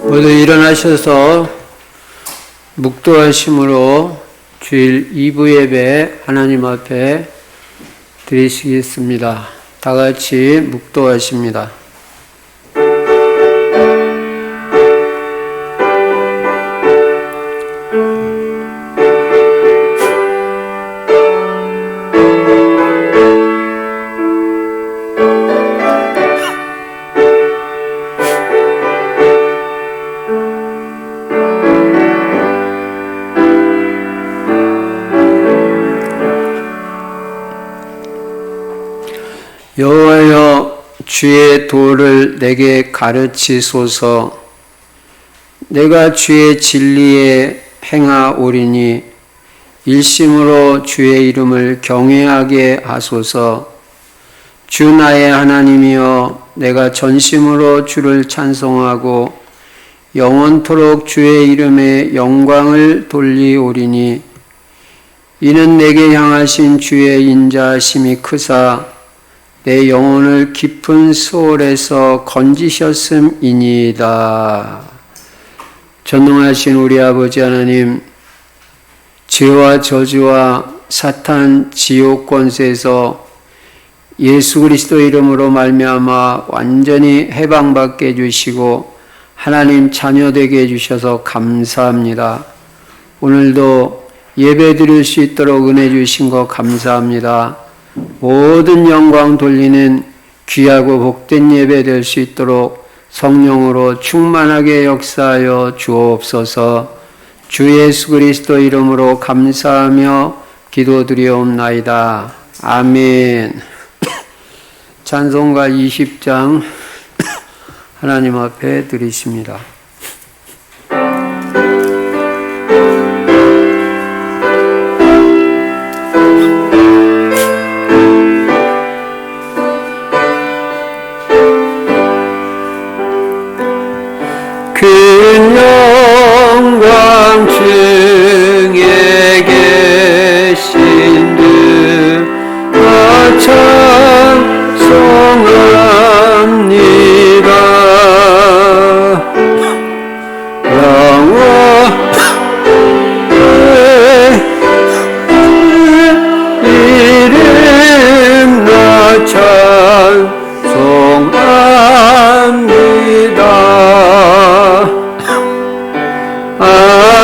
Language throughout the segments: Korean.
모두 일어나셔서 묵도하심으로 주일 2부 예배 하나님 앞에 드리시겠습니다. 다 같이 묵도하십니다. 여호와여, 주의 도를 내게 가르치소서. 내가 주의 진리에 행하오리니 일심으로 주의 이름을 경외하게 하소서. 주 나의 하나님이여, 내가 전심으로 주를 찬송하고 영원토록 주의 이름에 영광을 돌리오리니 이는 내게 향하신 주의 인자하심이 크사 내 영혼을 깊은 수월에서 건지셨음이니이다. 전능하신 우리 아버지 하나님, 죄와 저주와 사탄 지옥 권세에서 예수 그리스도 이름으로 말미암아 완전히 해방받게 해주시고 하나님 자녀되게 해주셔서 감사합니다. 오늘도 예배 드릴 수 있도록 은혜 주신 거 감사합니다. 모든 영광 돌리는 귀하고 복된 예배 될 수 있도록 성령으로 충만하게 역사하여 주옵소서. 주 예수 그리스도 이름으로 감사하며 기도드리옵나이다. 아멘. 찬송가 20장 하나님 앞에 드리십니다. 큰 영광 중에 계신 주 찬송합니다. 영원의 이름 나 찬송합니다.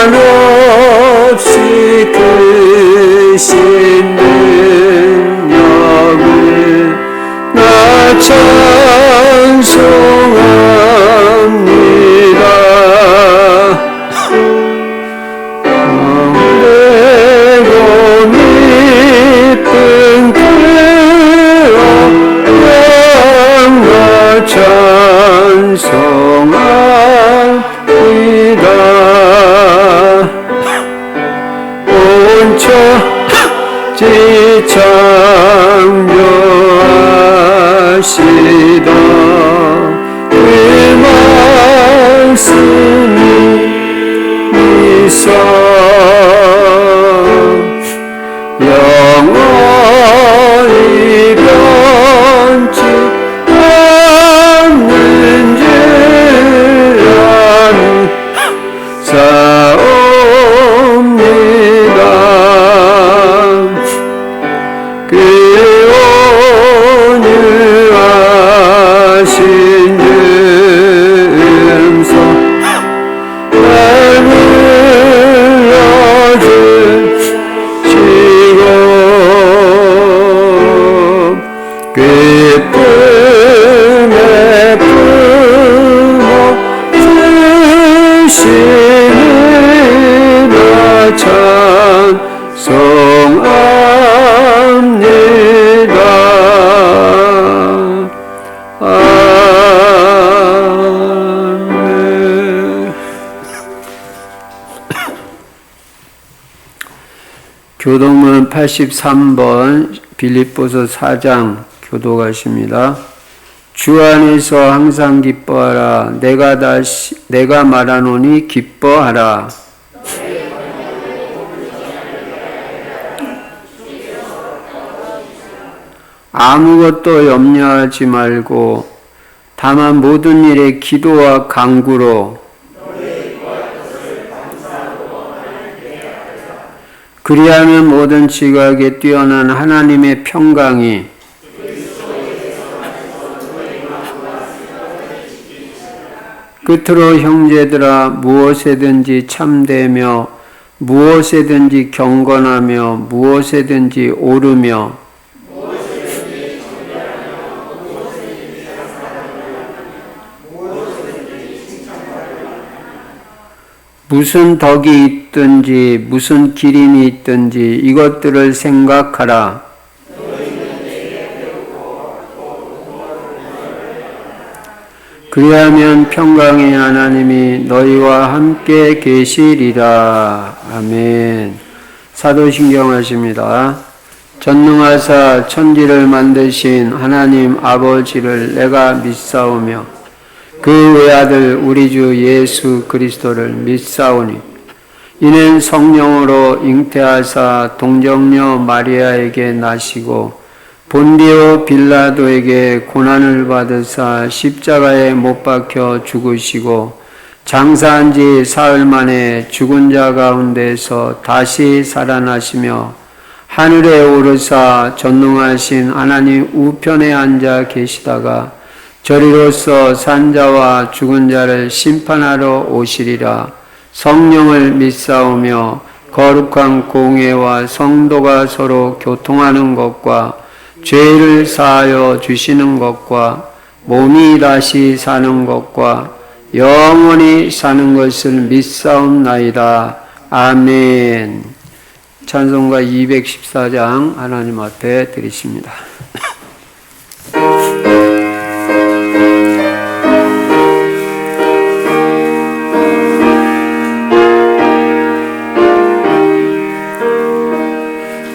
한없이 크신 능력을 나 찬송합니다. 오래고 깊은 나 찬송합니다. 창조하시다 그 말씀이 있어 영원히 변치 않는 줄 아는 사옵니다. 그 온유하신 음성 날 불러주시고 기쁨의 품어 주시는 나 찬송합니다. 아멘. 교동문 83번 빌립보서 4장 교독하십니다. 주 안에서 항상 기뻐하라. 내가 말하노니 기뻐하라. 아무것도 염려하지 말고 다만 모든 일에 기도와 간구로 그리하면 모든 지각에 뛰어난 하나님의 평강이 끝으로 형제들아 무엇에든지 참되며 무엇에든지 경건하며 무엇에든지 옳으며 무슨 덕이 있든지 무슨 기림이 있든지 이것들을 생각하라. 그리하면 평강의 하나님이 너희와 함께 계시리라. 아멘. 사도신경 하십니다. 전능하사 천지를 만드신 하나님 아버지를 내가 믿사오며 그 외아들 우리 주 예수 그리스도를 믿사오니 이는 성령으로 잉태하사 동정녀 마리아에게 나시고 본디오 빌라도에게 고난을 받으사 십자가에 못 박혀 죽으시고 장사한 지 사흘 만에 죽은 자 가운데서 다시 살아나시며 하늘에 오르사 전능하신 하나님 우편에 앉아 계시다가 저리로서 산자와 죽은 자를 심판하러 오시리라. 성령을 믿사오며 거룩한 공회와 성도가 서로 교통하는 것과 죄를 사하여 주시는 것과 몸이 다시 사는 것과 영원히 사는 것을 믿사옵나이다. 아멘. 찬송가 214장 하나님 앞에 드리십니다.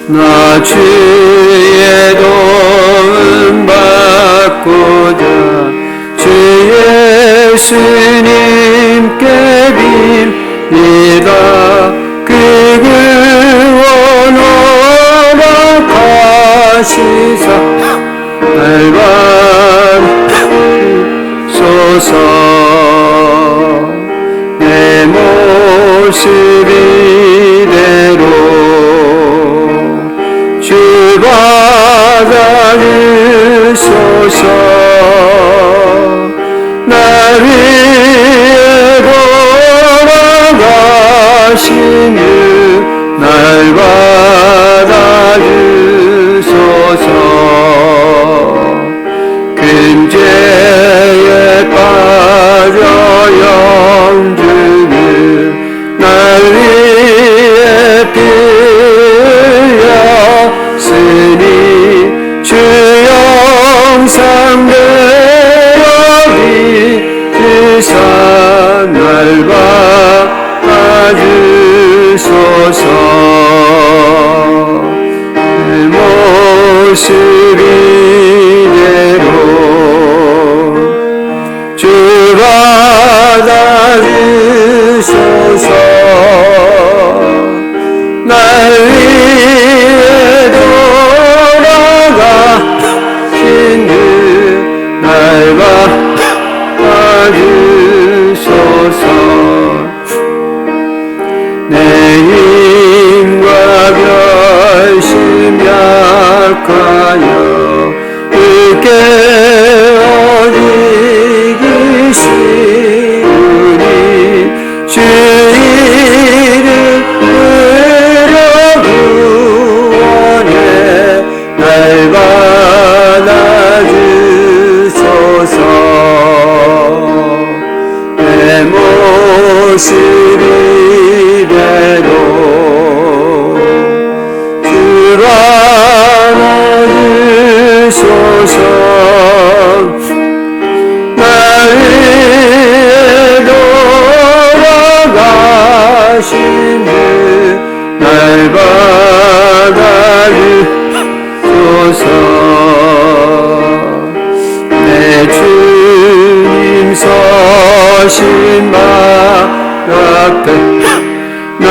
나 주의 도움 받고자 주 예수님께 빕니다. 그 구원하러 가시사 날 받소서. 내 모습 이대로 주 받아주소서. 날 위해 돌아가신 주 날 받아주소서. 큰 죄에 빠져 영주는 날 위해 쓰니 주 영상 되어 주사 날 받아주소서. 내 모습 이대로 주 받아주소서. 날 위해 돌아가신 주 날 받아주소서. 내 힘과 결심 약하여 늦게 어디기 쉬우니 주 이름으로 구원해 날 받아주소서. 내 모습 이대로 주 받아주소서. 날 위해 돌아가신 주 날 받아주소서. 내 주님 서신 발 앞에 나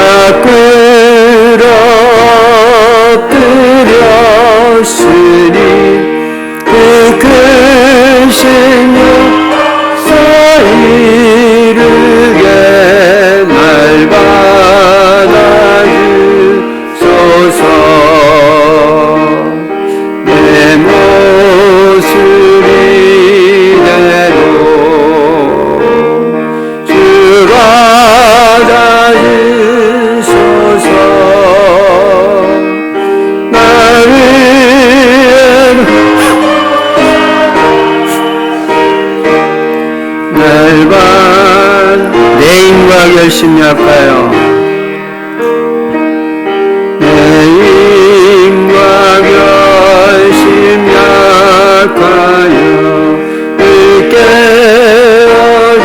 끌어들였으니 그 열심히 할까요? 내 힘과 결심 약하여 깨어지기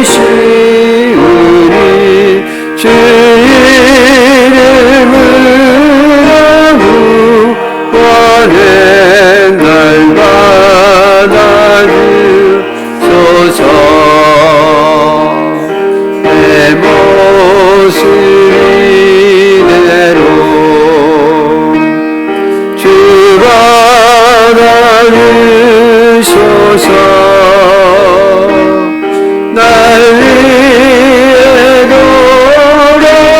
쉬우니 주 이름을 구원해 날 받아주소서. 내 모습 이대로 주 받아주소서. 날 위해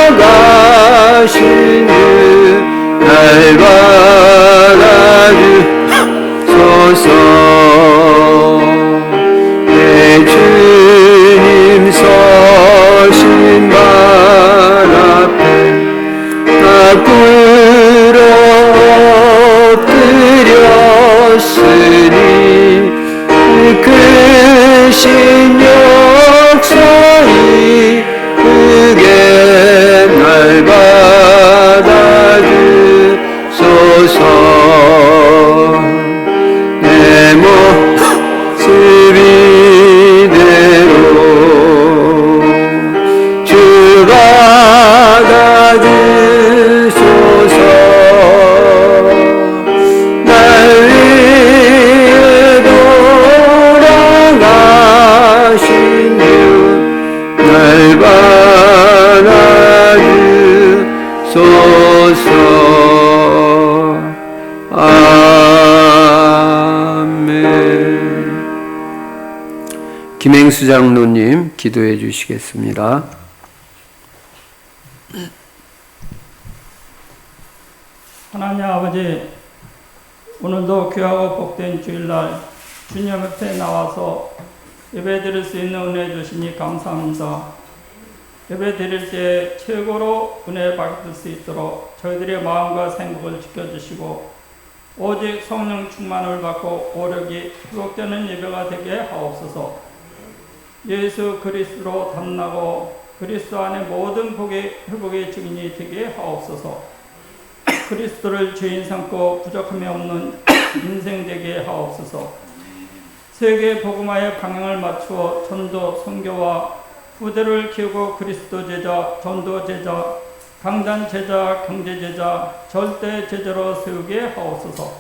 돌아가신 주 날 받아주소서. 내 주님 서신 발 앞에 나 꿇어 엎드렸으니 크신 역사이 크게 날 받아주소서. 내 모습 이대로 주 받아주소서. 날 위해 돌아가신 주 날 받아주소서. 아멘. 김행수 장로님 기도해 주시겠습니다. 하나님 아버지, 오늘도 귀하고 복된 주일날 주님 앞에 나와서 예배 드릴 수 있는 은혜 주시니 감사합니다. 예배 드릴 때 최고로 은혜 받을 수 있도록 저희들의 마음과 생각을 지켜주시고 오직 성령 충만을 받고 오력이 회복되는 예배가 되게 하옵소서. 예수 그리스도로 담나고 그리스도 안에 모든 회복의 증인이 되게 하옵소서. 그리스도를 죄인 삼고 부족함이 없는 인생 되게 하옵소서. 세계 복음화의 방향을 맞추어 전도, 선교와 후대를 키우고 그리스도 제자, 전도 제자, 강단 제자, 경제 제자, 절대 제자로 세우게 하옵소서.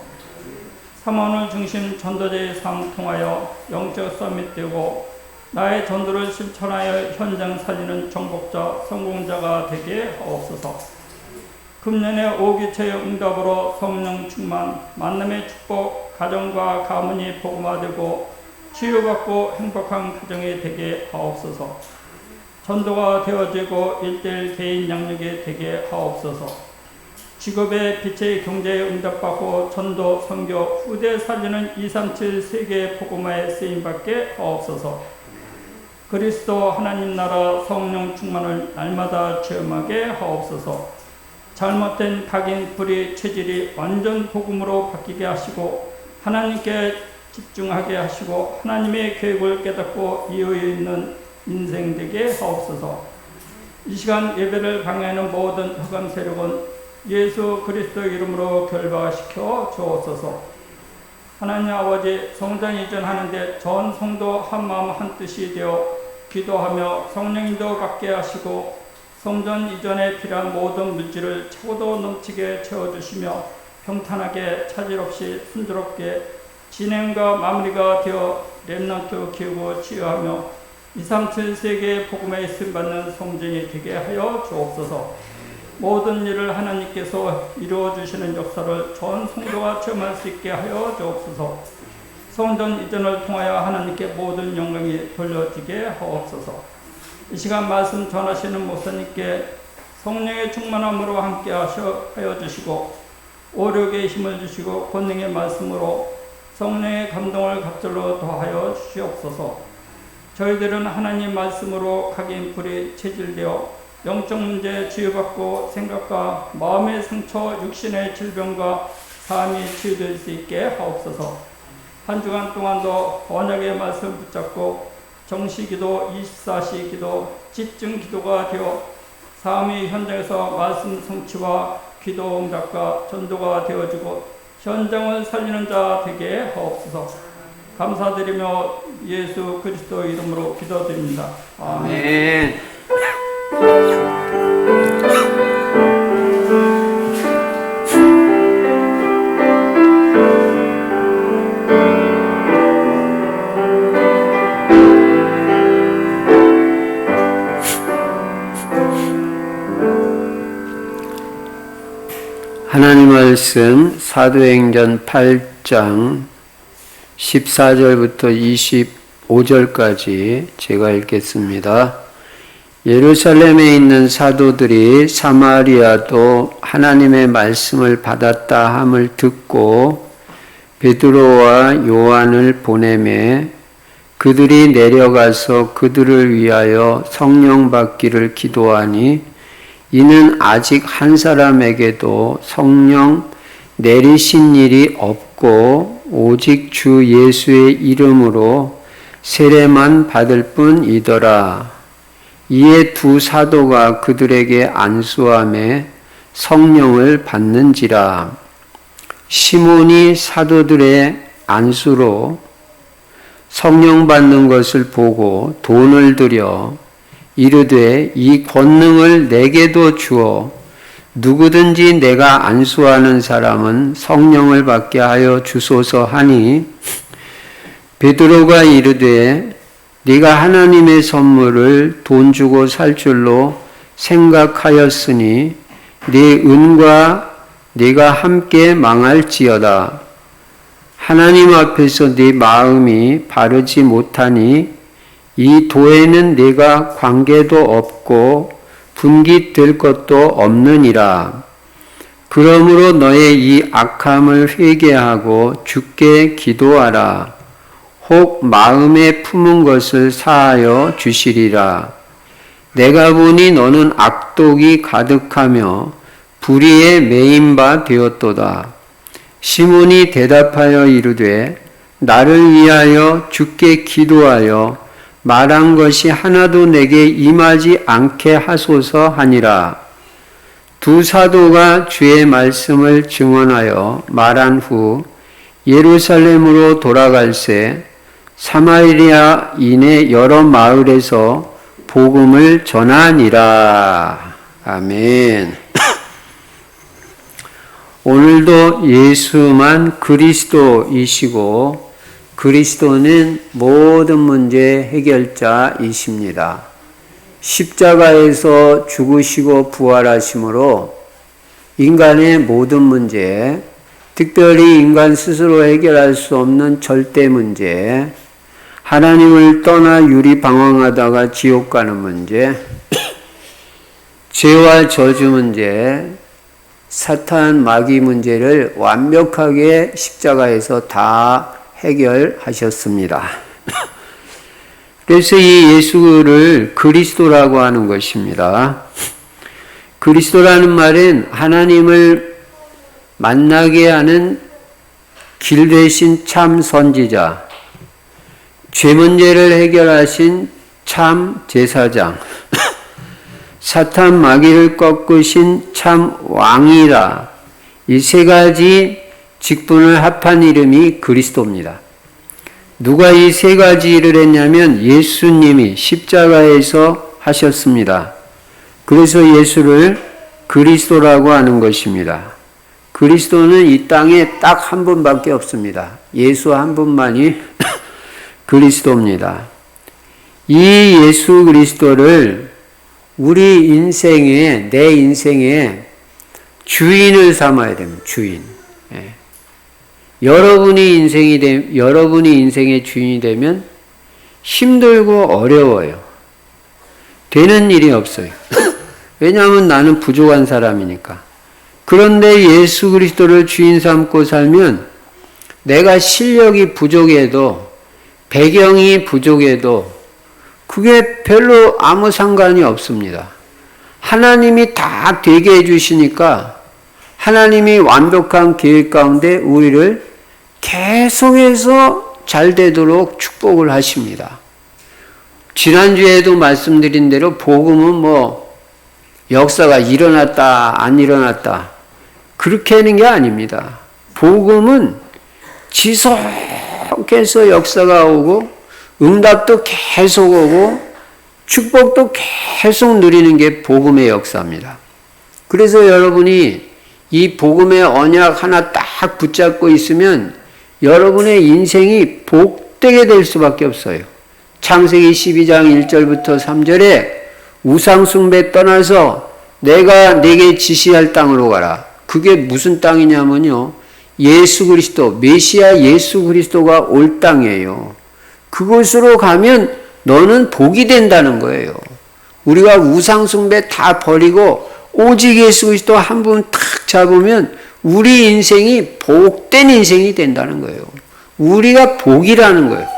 삼원을 중심 전도제의 삶 통하여 영적 서밋 되고 나의 전도를 실천하여 현장 살리는 정복자, 성공자가 되게 하옵소서. 금년의 5기체의 응답으로 성령 충만, 만남의 축복, 가정과 가문이 복음화되고 치유받고 행복한 가정이 되게 하옵소서. 전도가 되어지고 1:1 개인 양육이 되게 하옵소서. 직업의 빛의 경제에 응답받고 전도, 선교, 후대 살리는 237 세계 복음화에 쓰임받게 하옵소서. 그리스도 하나님 나라 성령 충만을 날마다 체험하게 하옵소서. 잘못된 각인, 불의, 체질이 완전 복음으로 바뀌게 하시고 하나님께 집중하게 하시고 하나님의 계획을 깨닫고 이유에 있는 인생 되게 하옵소서. 이 시간 예배를 방해하는 모든 흑암 세력은 예수 그리스도 이름으로 결박시켜 주옵소서. 하나님 아버지, 성전 이전하는데 전 성도 한마음 한뜻이 되어 기도하며 성령님도 받게 하시고 성전 이전에 필요한 모든 물질을 차고도 넘치게 채워주시며 평탄하게 차질 없이 순조롭게 진행과 마무리가 되어 렘넌트 키우고 치유하며 237 세계의 복음에 쓰임받는 성전이 되게 하여 주옵소서. 모든 일을 하나님께서 이루어 주시는 역사를 전 성도가 체험할 수 있게 하여 주옵소서. 성전 이전을 통하여 하나님께 모든 영광이 돌려지게 하옵소서. 이 시간 말씀 전하시는 목사님께 성령의 충만함으로 함께 하여 주시고 오력의 힘을 주시고 권능의 말씀으로 성령의 감동을 갑절로 더하여 주시옵소서. 저희들은 하나님 말씀으로 각인 불이 체질되어 영적 문제 치유받고 생각과 마음의 상처, 육신의 질병과 삶이 치유될 수 있게 하옵소서. 한 주간 동안도 언약의 말씀 붙잡고 정시기도, 24시 기도, 집중 기도가 되어 삶의 현장에서 말씀 성취와 기도 응답과 전도가 되어주고 현장을 살리는 자 되게 하옵소서. 감사드리며 예수 그리스도 이름으로 기도드립니다. 아멘. 하나님 말씀 사도행전 8장 14절부터 25절까지 제가 읽겠습니다. 예루살렘에 있는 사도들이 사마리아도 하나님의 말씀을 받았다 함을 듣고 베드로와 요한을 보내매 그들이 내려가서 그들을 위하여 성령 받기를 기도하니 이는 아직 한 사람에게도 성령 내리신 일이 없고 오직 주 예수의 이름으로 세례만 받을 뿐이더라. 이에 두 사도가 그들에게 안수하며 성령을 받는지라. 시몬이 사도들의 안수로 성령 받는 것을 보고 돈을 들여 이르되 이 권능을 내게도 주어 누구든지 내가 안수하는 사람은 성령을 받게 하여 주소서 하니 베드로가 이르되 네가 하나님의 선물을 돈 주고 살 줄로 생각하였으니 네 은과 네가 함께 망할지어다. 하나님 앞에서 네 마음이 바르지 못하니 이 도에는 네가 관계도 없고 분깃될 것도 없느니라. 그러므로 너의 이 악함을 회개하고 주께 기도하라. 혹 마음에 품은 것을 사하여 주시리라. 내가 보니 너는 악독이 가득하며 불의에 매인 바 되었도다. 시몬이 대답하여 이르되 나를 위하여 주께 기도하여 말한 것이 하나도 내게 임하지 않게 하소서 하니라. 두 사도가 주의 말씀을 증언하여 말한 후 예루살렘으로 돌아갈새 사마리아 이내 여러 마을에서 복음을 전하니라. 아멘. 오늘도 예수만 그리스도이시고 그리스도는 모든 문제 해결자이십니다. 십자가에서 죽으시고 부활하심으로 인간의 모든 문제, 특별히 인간 스스로 해결할 수 없는 절대 문제, 하나님을 떠나 유리방황하다가 지옥 가는 문제, 죄와 저주 문제, 사탄 마귀 문제를 완벽하게 십자가에서 다 해결하셨습니다. 그래서 이 예수를 그리스도라고 하는 것입니다. 그리스도라는 말은 하나님을 만나게 하는 길 되신 참 선지자, 죄 문제를 해결하신 참 제사장, 사탄 마귀를 꺾으신 참 왕이라. 이 세 가지 직분을 합한 이름이 그리스도입니다. 누가 이 세 가지 일을 했냐면 예수님이 십자가에서 하셨습니다. 그래서 예수를 그리스도라고 하는 것입니다. 그리스도는 이 땅에 딱 한 분밖에 없습니다. 예수 한 분만이 그리스도입니다. 이 예수 그리스도를 우리 인생에, 내 인생에 주인을 삼아야 됩니다. 주인. 예. 여러분이 인생의 주인이 되면 힘들고 어려워요. 되는 일이 없어요. 왜냐하면 나는 부족한 사람이니까. 그런데 예수 그리스도를 주인 삼고 살면 내가 실력이 부족해도, 배경이 부족해도 그게 별로 아무 상관이 없습니다. 하나님이 다 되게 해주시니까 하나님이 완벽한 계획 가운데 우리를 계속해서 잘 되도록 축복을 하십니다. 지난주에도 말씀드린 대로 복음은 뭐 역사가 일어났다 안 일어났다 그렇게 하는 게 아닙니다. 복음은 지속해서 역사가 오고 응답도 계속 오고 축복도 계속 누리는 게 복음의 역사입니다. 그래서 여러분이 이 복음의 언약 하나 딱 붙잡고 있으면 여러분의 인생이 복되게 될 수밖에 없어요. 창세기 12장 1절부터 3절에 우상숭배 떠나서 내가 네게 지시할 땅으로 가라. 그게 무슨 땅이냐면요. 예수 그리스도, 메시아 예수 그리스도가 올 땅이에요. 그곳으로 가면 너는 복이 된다는 거예요. 우리가 우상숭배 다 버리고 오직 예수 그리스도 한 분 탁 잡으면 우리 인생이 복된 인생이 된다는 거예요. 우리가 복이라는 거예요.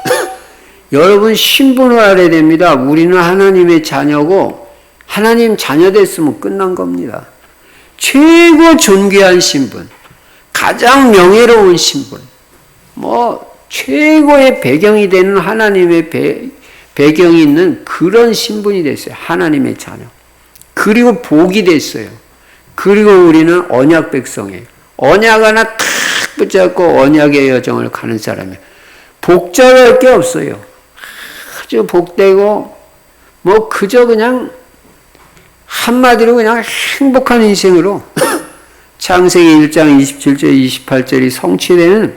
여러분 신분을 알아야 됩니다. 우리는 하나님의 자녀고 하나님 자녀 됐으면 끝난 겁니다. 최고 존귀한 신분, 가장 명예로운 신분, 뭐 최고의 배경이 되는 하나님의 배경이 있는 그런 신분이 됐어요. 하나님의 자녀. 그리고 복이 됐어요. 그리고 우리는 언약 백성이에요. 언약 하나 탁 붙잡고 언약의 여정을 가는 사람이에요. 복잡할 게 없어요. 아주 복되고 뭐 그저 그냥 한마디로 그냥 행복한 인생으로 창세기 1장 27절 28절이 성취되는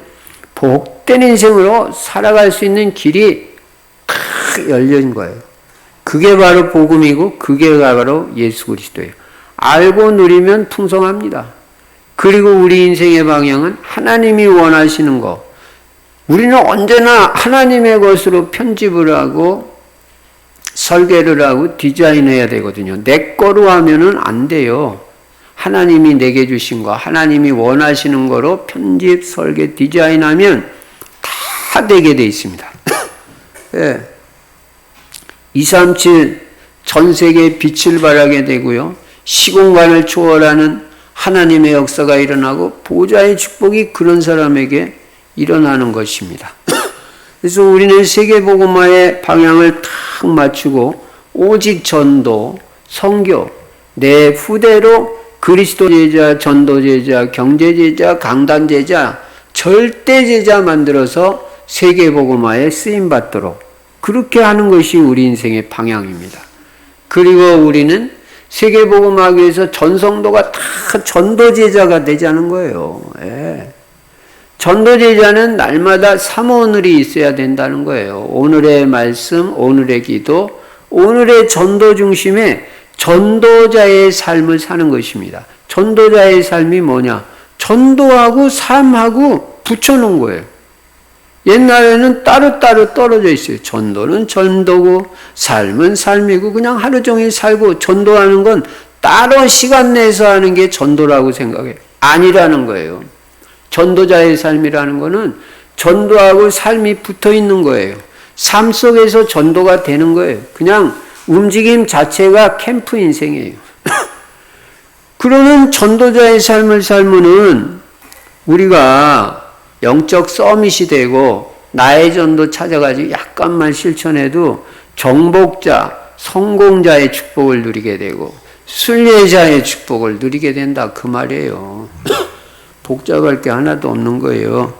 복된 인생으로 살아갈 수 있는 길이 탁 열린 거예요. 그게 바로 복음이고 그게 바로 예수 그리스도예요. 알고 누리면 풍성합니다. 그리고 우리 인생의 방향은 하나님이 원하시는 거. 우리는 언제나 하나님의 것으로 편집을 하고 설계를 하고 디자인해야 되거든요. 내 거로 하면은 안 돼요. 하나님이 내게 주신 거, 하나님이 원하시는 거로 편집, 설계, 디자인하면 다 되게 돼 있습니다. 예. 237 전 세계에 빛을 발하게 되고요. 시공간을 초월하는 하나님의 역사가 일어나고 보좌의 축복이 그런 사람에게 일어나는 것입니다. 그래서 우리는 세계복음화의 방향을 탁 맞추고 오직 전도, 선교, 내 후대로 그리스도 제자, 전도 제자, 경제 제자, 강단 제자, 절대 제자 만들어서 세계복음화에 쓰임 받도록 그렇게 하는 것이 우리 인생의 방향입니다. 그리고 우리는 세계복음화하기 위해서 전성도가 다 전도제자가 되자는 거예요. 예. 전도제자는 날마다 삼오늘이 있어야 된다는 거예요. 오늘의 말씀, 오늘의 기도, 오늘의 전도 중심에 전도자의 삶을 사는 것입니다. 전도자의 삶이 뭐냐? 전도하고 삶하고 붙여놓은 거예요. 옛날에는 따로따로 떨어져 있어요. 전도는 전도고 삶은 삶이고 그냥 하루 종일 살고 전도하는 건 따로 시간 내서 하는 게 전도라고 생각해요. 아니라는 거예요. 전도자의 삶이라는 거는 전도하고 삶이 붙어 있는 거예요. 삶 속에서 전도가 되는 거예요. 그냥 움직임 자체가 캠프 인생이에요. 그러는 전도자의 삶을 살면은 우리가 영적 서밋이 되고 나의 전도 찾아가지고 약간만 실천해도 정복자, 성공자의 축복을 누리게 되고 순례자의 축복을 누리게 된다 그 말이에요. 복잡할 게 하나도 없는 거예요.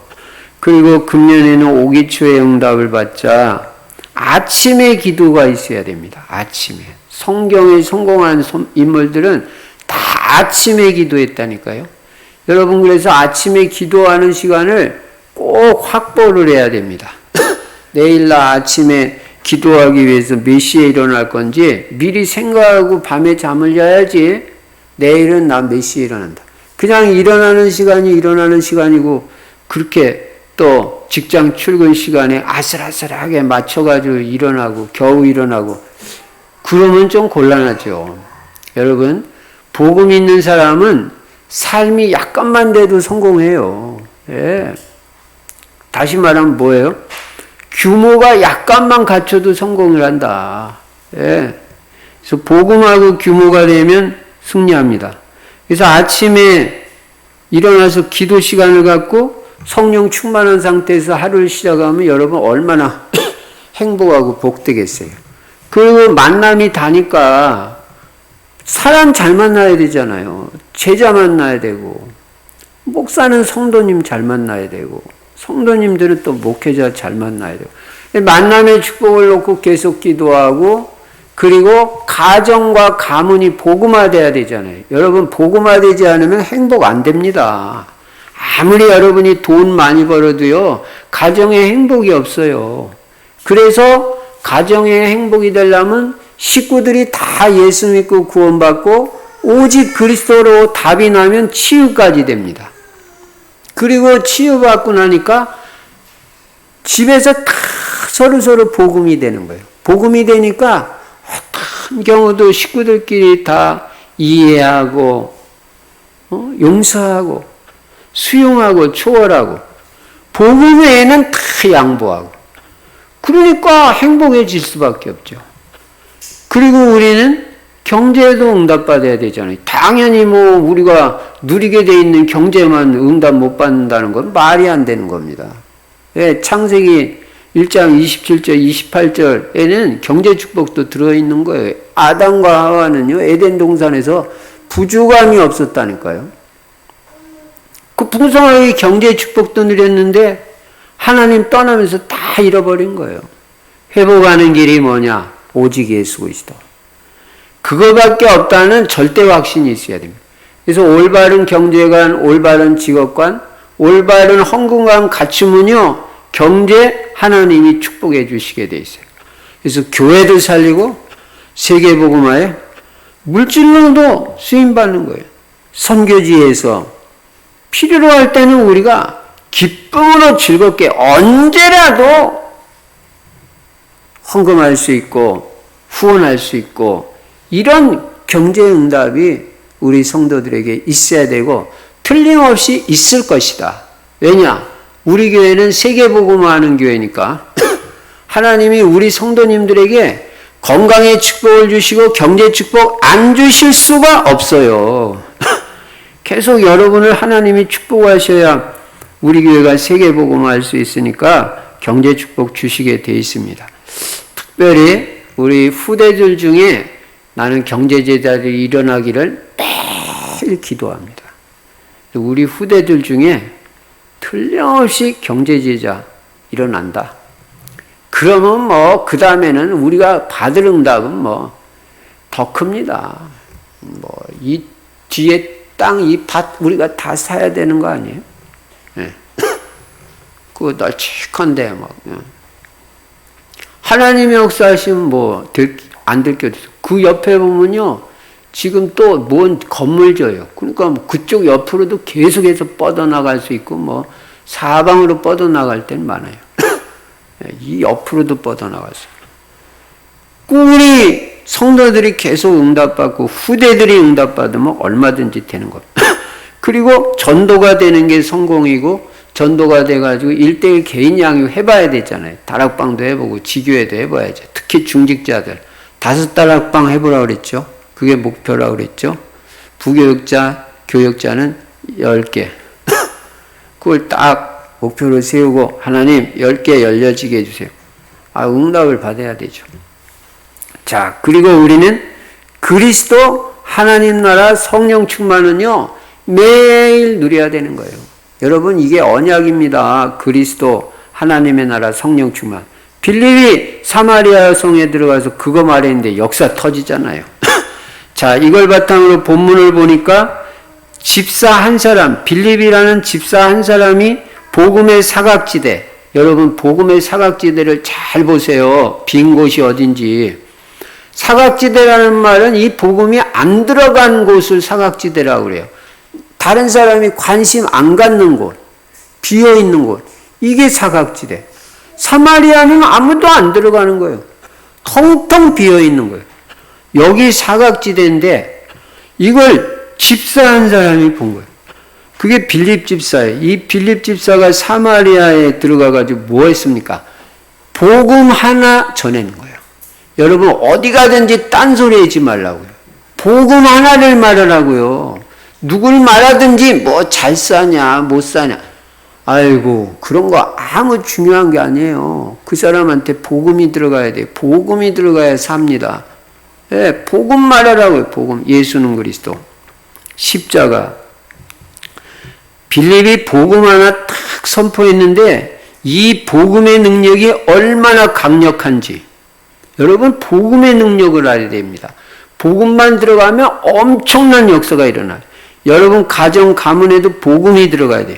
그리고 금년에는 오기초의 응답을 받자 아침에 기도가 있어야 됩니다. 아침에. 성경에 성공한 인물들은 다 아침에 기도했다니까요. 여러분 그래서 아침에 기도하는 시간을 꼭 확보를 해야 됩니다. 내일 나 아침에 기도하기 위해서 몇 시에 일어날 건지 미리 생각하고 밤에 잠을 자야지 내일은 나 몇 시에 일어난다. 그냥 일어나는 시간이 일어나는 시간이고 그렇게 또 직장 출근 시간에 아슬아슬하게 맞춰가지고 일어나고 겨우 일어나고 그러면 좀 곤란하죠. 여러분 복음 있는 사람은 삶이 약간만 돼도 성공해요. 예. 다시 말하면 뭐예요? 규모가 약간만 갖춰도 성공을 한다. 예. 그래서 복음하고 규모가 되면 승리합니다. 그래서 아침에 일어나서 기도 시간을 갖고 성령 충만한 상태에서 하루를 시작하면 여러분 얼마나 행복하고 복되겠어요. 그리고 만남이 다니까 사람 잘 만나야 되잖아요. 제자 만나야 되고, 목사는 성도님 잘 만나야 되고, 성도님들은 또 목회자 잘 만나야 되고, 만남의 축복을 놓고 계속 기도하고, 그리고 가정과 가문이 복음화돼야 되잖아요. 여러분, 복음화되지 않으면 행복 안 됩니다. 아무리 여러분이 돈 많이 벌어도요, 가정에 행복이 없어요. 그래서 가정의 행복이 되려면 식구들이 다 예수 믿고 구원받고 오직 그리스도로 답이 나면 치유까지 됩니다. 그리고 치유받고 나니까 집에서 다 서로서로 복음이 되는 거예요. 복음이 되니까 어떤 경우도 식구들끼리 다 이해하고 용서하고 수용하고 초월하고 복음 외에는 다 양보하고 그러니까 행복해질 수밖에 없죠. 그리고 우리는 경제에도 응답받아야 되잖아요. 당연히 뭐 우리가 누리게 돼 있는 경제만 응답 못 받는다는 건 말이 안 되는 겁니다. 예, 창세기 1장 27절 28절에는 경제 축복도 들어있는 거예요. 아담과 하와는요, 에덴 동산에서 부족함이 없었다니까요. 그 풍성하게 경제 축복도 누렸는데 하나님 떠나면서 다 잃어버린 거예요. 회복하는 길이 뭐냐? 오직 예수 그리스도. 그거밖에 없다는 절대 확신이 있어야 됩니다. 그래서 올바른 경제관, 올바른 직업관, 올바른 헌금관 갖추면요, 경제 하나님이 축복해 주시게 돼 있어요. 그래서 교회도 살리고 세계복음화에 물질로도 쓰임받는 거예요. 선교지에서 필요로 할 때는 우리가 기쁨으로 즐겁게 언제라도 헌금할 수 있고 후원할 수 있고 이런 경제응답이 우리 성도들에게 있어야 되고 틀림없이 있을 것이다. 왜냐? 우리 교회는 세계복음화하는 교회니까 하나님이 우리 성도님들에게 건강의 축복을 주시고 경제 축복 안 주실 수가 없어요. 계속 여러분을 하나님이 축복하셔야 우리 교회가 세계복음화할 수 있으니까 경제 축복 주시게 돼 있습니다. 특별히 우리 후대들 중에 나는 경제제자들이 일어나기를 매일 기도합니다. 우리 후대들 중에 틀림없이 경제제자 일어난다. 그러면 뭐 그 다음에는 우리가 받을 응답은 뭐 더 큽니다. 뭐 이 뒤에 땅, 이 밭 우리가 다 사야 되는 거 아니에요? 예. 그거 널찍한데 막. 예. 하나님의 역사하시면 뭐 안 들켜도 그 옆에 보면요 지금 또 뭔 건물 져요. 그러니까 그쪽 옆으로도 계속해서 뻗어나갈 수 있고 뭐 사방으로 뻗어나갈 때는 많아요. 이 옆으로도 뻗어나갈 수 있고 우리 성도들이 계속 응답받고 후대들이 응답받으면 얼마든지 되는 겁니다. 그리고 전도가 되는 게 성공이고 전도가 돼가지고 1:1 개인 양육 해봐야 되잖아요. 다락방도 해보고 지교회도 해봐야죠. 특히 중직자들 5다락방 해보라고 그랬죠. 그게 목표라고 그랬죠. 부교육자, 교육자는 10개. 그걸 딱 목표로 세우고 하나님 10개 열려지게 해주세요. 응답을 받아야 되죠. 자, 그리고 우리는 그리스도 하나님 나라 성령 충만은요 매일 누려야 되는 거예요. 여러분 이게 언약입니다. 그리스도 하나님의 나라 성령 충만. 빌립이 사마리아 성에 들어가서 그거 말했는데 역사 터지잖아요. 자, 이걸 바탕으로 본문을 보니까 집사 한 사람, 빌립이라는 집사 한 사람이 복음의 사각지대, 여러분 복음의 사각지대를 잘 보세요. 빈 곳이 어딘지. 사각지대라는 말은 이 복음이 안 들어간 곳을 사각지대라고 그래요. 다른 사람이 관심 안 갖는 곳, 비어있는 곳, 이게 사각지대. 사마리아는 아무도 안 들어가는 거예요. 텅텅 비어있는 거예요. 여기 사각지대인데 이걸 집사한 사람이 본 거예요. 그게 빌립 집사예요. 이 빌립 집사가 사마리아에 들어가가지고 뭐 했습니까? 복음 하나 전하는 거예요. 여러분 어디 가든지 딴소리 하지 말라고요. 복음 하나를 말하라고요. 누굴 말하든지 뭐 잘 사냐 못 사냐 아이고, 그런 거 아무 중요한 게 아니에요. 그 사람한테 복음이 들어가야 돼요. 복음이 들어가야 삽니다. 예, 복음 말하라고요. 복음. 예수는 그리스도. 십자가. 빌립이 복음 하나 딱 선포했는데 이 복음의 능력이 얼마나 강력한지 여러분 복음의 능력을 알아야 됩니다. 복음만 들어가면 엄청난 역사가 일어나요. 여러분 가정 가문에도 복음이 들어가야 돼요.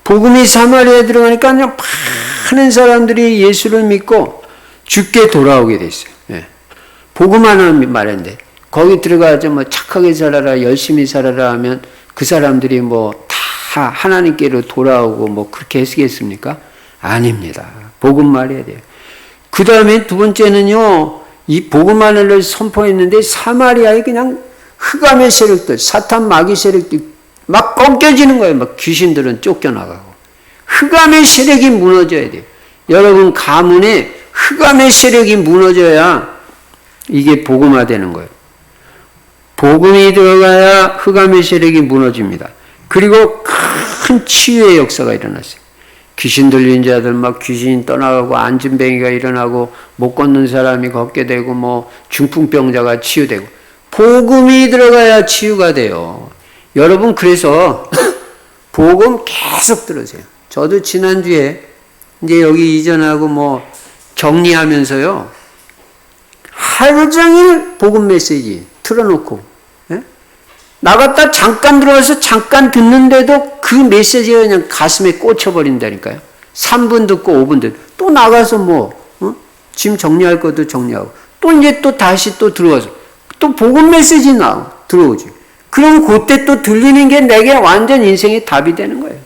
복음이 사마리아에 들어가니까 그냥 많은 사람들이 예수를 믿고 죽게 돌아오게 됐어요. 예. 복음 하나 말했는데 거기 들어가서 뭐 착하게 살아라 열심히 살아라 하면 그 사람들이 뭐 다 하나님께로 돌아오고 뭐 그렇게 했겠습니까? 아닙니다. 복음 말해야 돼요. 그 다음에 두 번째는요, 이 복음 하나를 선포했는데 사마리아에 그냥 흑암의 세력들, 사탄 마귀 세력들 막 꺾여지는 거예요. 막 귀신들은 쫓겨나가고. 흑암의 세력이 무너져야 돼요. 여러분 가문에 흑암의 세력이 무너져야 이게 복음화되는 거예요. 복음이 들어가야 흑암의 세력이 무너집니다. 그리고 큰 치유의 역사가 일어났어요. 귀신 들린 자들 막 귀신 떠나가고 안진뱅이가 일어나고 못 걷는 사람이 걷게 되고 뭐 중풍병자가 치유되고 복음이 들어가야 치유가 돼요. 여러분 그래서 복음 계속 들으세요. 저도 지난주에 이제 여기 이전하고 뭐 정리하면서요. 하루 종일 복음 메시지 틀어놓고 나갔다 잠깐 들어와서 잠깐 듣는데도 그 메시지가 그냥 가슴에 꽂혀버린다니까요. 3분 듣고 5분 듣고 또 나가서 짐 정리할 것도 정리하고 또 이제 또 다시 또 들어와서 또 복음 메시지 들어오지. 그럼 그때 또 들리는 게 내게 완전 인생의 답이 되는 거예요.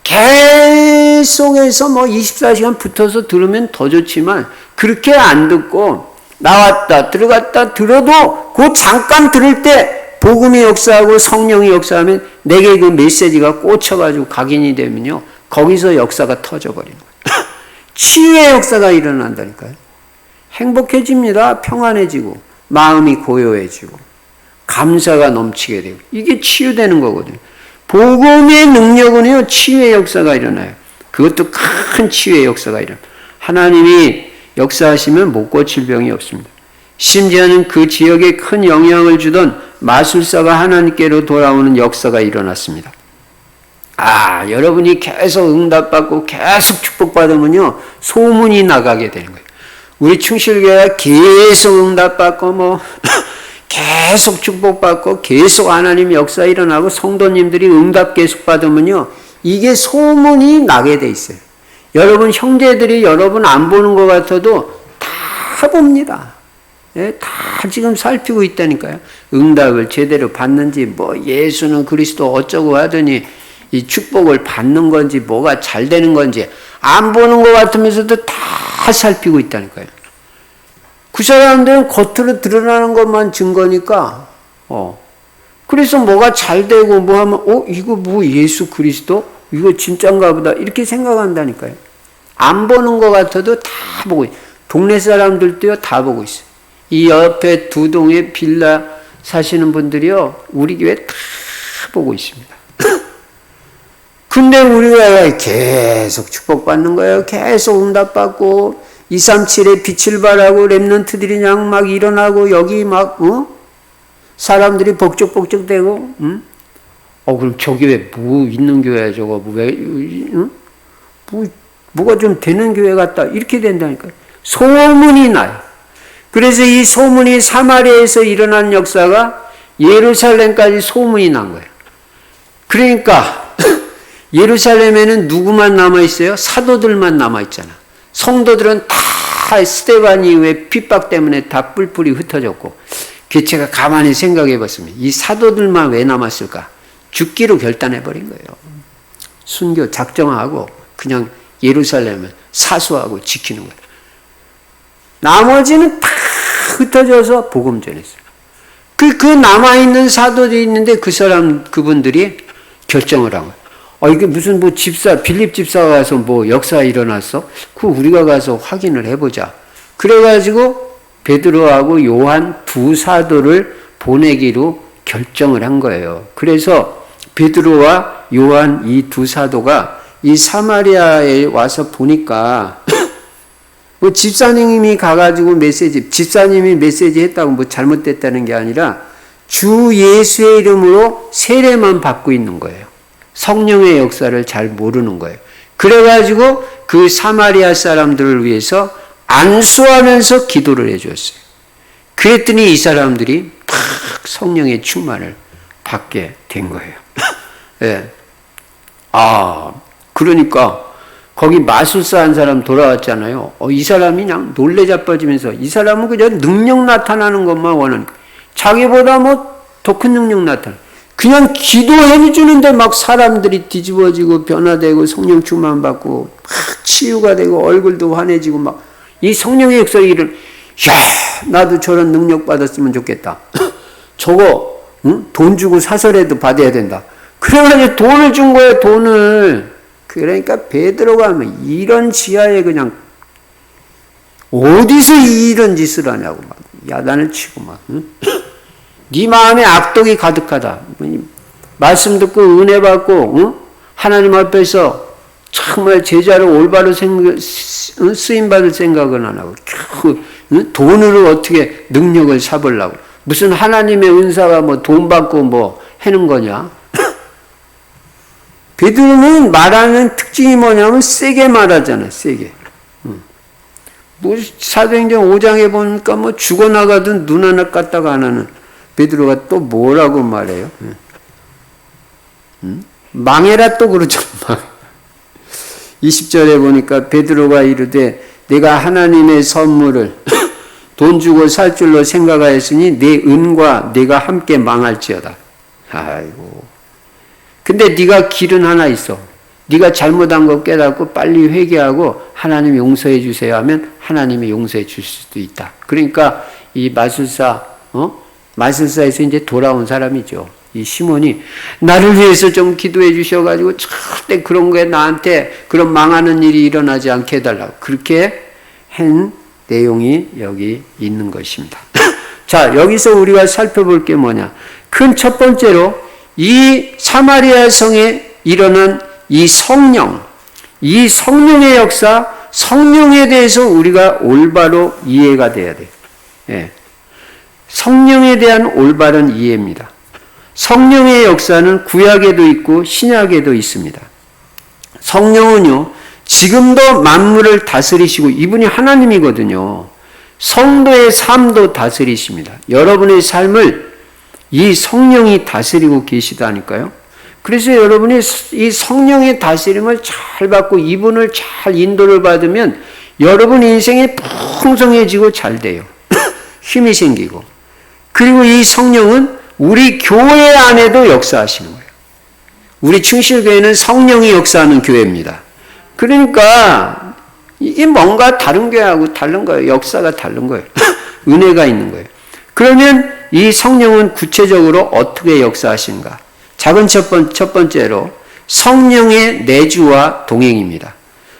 계속해서 24시간 붙어서 들으면 더 좋지만 그렇게 안 듣고 나왔다 들어갔다 들어도 그 잠깐 들을 때 복음이 역사하고 성령이 역사하면 내게 그 메시지가 꽂혀가지고 각인이 되면요. 거기서 역사가 터져버리는 거예요. 치유의 역사가 일어난다니까요. 행복해집니다. 평안해지고 마음이 고요해지고 감사가 넘치게 되고 이게 치유되는 거거든요. 복음의 능력은요. 치유의 역사가 일어나요. 그것도 큰 치유의 역사가 일어나요. 하나님이 역사하시면 못 고칠 병이 없습니다. 심지어는 그 지역에 큰 영향을 주던 마술사가 하나님께로 돌아오는 역사가 일어났습니다. 여러분이 계속 응답받고 계속 축복받으면요. 소문이 나가게 되는 거예요. 우리 충실교회가 계속 응답받고 계속 축복받고 계속 하나님 역사 일어나고 성도님들이 응답 계속 받으면요. 이게 소문이 나게 돼 있어요. 여러분 형제들이 여러분 안 보는 것 같아도 다 봅니다. 예, 다 지금 살피고 있다니까요. 응답을 제대로 받는지 예수는 그리스도 어쩌고 하더니 이 축복을 받는 건지 뭐가 잘 되는 건지 안 보는 것 같으면서도 다 살피고 있다니까요. 그 사람들은 겉으로 드러나는 것만 증거니까 그래서 뭐가 잘 되고 하면 이거 예수 그리스도? 이거 진짠가 보다 이렇게 생각한다니까요. 안 보는 것 같아도 다 보고 있어요. 동네 사람들도요 다 보고 있어요. 이 옆에 두 동의 빌라 사시는 분들이요 우리 교회 다 보고 있습니다. 근데 우리가 계속 축복받는 거예요. 계속 응답받고 237에 빛을 발하고 렘넌트들이 그냥 막 일어나고 여기 막 사람들이 복적복적대고 그럼 저 교회 있는 교회야 저거 뭐가 좀 되는 교회 같다 이렇게 된다니까요. 소문이 나요. 그래서 이 소문이 사마리아에서 일어난 역사가 예루살렘까지 소문이 난 거예요. 그러니까 예루살렘에는 누구만 남아있어요? 사도들만 남아있잖아. 성도들은 다 스데반 이후에 핍박 때문에 다 뿔뿔이 흩어졌고 제가 가만히 생각해 봤습니다. 이 사도들만 왜 남았을까? 죽기로 결단해버린 거예요. 순교 작정하고 그냥 예루살렘을 사수하고 지키는 거예요. 나머지는 다 흩어져서 복음 전했어요. 그 남아있는 사도들이 있는데 그분들이 결정을 한 거예요. 이게 무슨 빌립 집사가 가서 역사 일어났어? 우리가 가서 확인을 해보자. 그래가지고 베드로하고 요한 두 사도를 보내기로 결정을 한 거예요. 그래서 베드로와 요한 이 두 사도가 이 사마리아에 와서 보니까 뭐 집사님이 가가지고 집사님이 메시지 했다고 뭐 잘못됐다는 게 아니라 주 예수의 이름으로 세례만 받고 있는 거예요. 성령의 역사를 잘 모르는 거예요. 그래가지고 그 사마리아 사람들을 위해서 안수하면서 기도를 해줬어요. 그랬더니 이 사람들이 팍 성령의 충만을 받게 된 거예요. 예. 그러니까 거기 마술사 한 사람 돌아왔잖아요. 이 사람이 그냥 놀래 자빠지면서 이 사람은 그냥 능력 나타나는 것만 원하는 자기보다 뭐 더 큰 능력 나타나. 그냥 기도해 주는데 막 사람들이 뒤집어지고 변화되고 성령 충만 받고 막 치유가 되고 얼굴도 환해지고 막 이 성령의 역사를 나도 저런 능력 받았으면 좋겠다. 저거 돈 주고 사설에도 받아야 된다. 그래가지고 돈을 준 거예요. 돈을. 그러니까 베드로가 하면 이런 지하에 그냥 어디서 이런 짓을 하냐고 막 야단을 치고 막 네 마음에 악독이 가득하다. 말씀 듣고 은혜 받고 하나님 앞에서 정말 제자로 올바로 쓰임 받을 생각은 안 하고 돈으로 어떻게 능력을 사보려고 무슨 하나님의 은사가 뭐 돈 받고 뭐 하는 거냐? 베드로는 말하는 특징이 뭐냐면 세게 말하잖아요. 세게. 뭐 사도행전 5장에 보니까 뭐 죽어나가든 눈 하나 깠다가 안 하는 베드로가 또 뭐라고 말해요? 망해라 또 그러죠. 20절에 보니까 베드로가 이르되 내가 하나님의 선물을 돈 주고 살 줄로 생각하였으니 내 은과 내가 함께 망할지어다. 아이고. 근데 네가 길은 하나 있어. 네가 잘못한 거 깨닫고 빨리 회개하고 하나님 용서해 주세요 하면 하나님이 용서해 줄 수도 있다. 그러니까 이 마술사에서 이제 돌아온 사람이죠. 이 시몬이 나를 위해서 좀 기도해 주셔가지고 절대 그런 거에 나한테 그런 망하는 일이 일어나지 않게 해달라고 그렇게 한 내용이 여기 있는 것입니다. 자, 여기서 우리가 살펴볼 게 뭐냐? 큰 첫 번째로 이 사마리아 성에 일어난 이 성령의 역사, 성령에 대해서 우리가 올바로 이해가 돼야 돼요. 예. 성령에 대한 올바른 이해입니다. 성령의 역사는 구약에도 있고 신약에도 있습니다. 성령은요, 지금도 만물을 다스리시고 이분이 하나님이거든요. 성도의 삶도 다스리십니다. 여러분의 삶을 이 성령이 다스리고 계시다니까요. 그래서 여러분이 이 성령의 다스림을 잘 받고 이분을 잘 인도를 받으면 여러분 인생이 풍성해지고 잘 돼요. 힘이 생기고. 그리고 이 성령은 우리 교회 안에도 역사하시는 거예요. 우리 충실교회는 성령이 역사하는 교회입니다. 그러니까 이게 뭔가 다른 교회하고 다른 거예요. 역사가 다른 거예요. 은혜가 있는 거예요. 그러면 이 성령은 구체적으로 어떻게 역사하시는가? 작은 첫 번째로 성령의 내주와 동행입니다.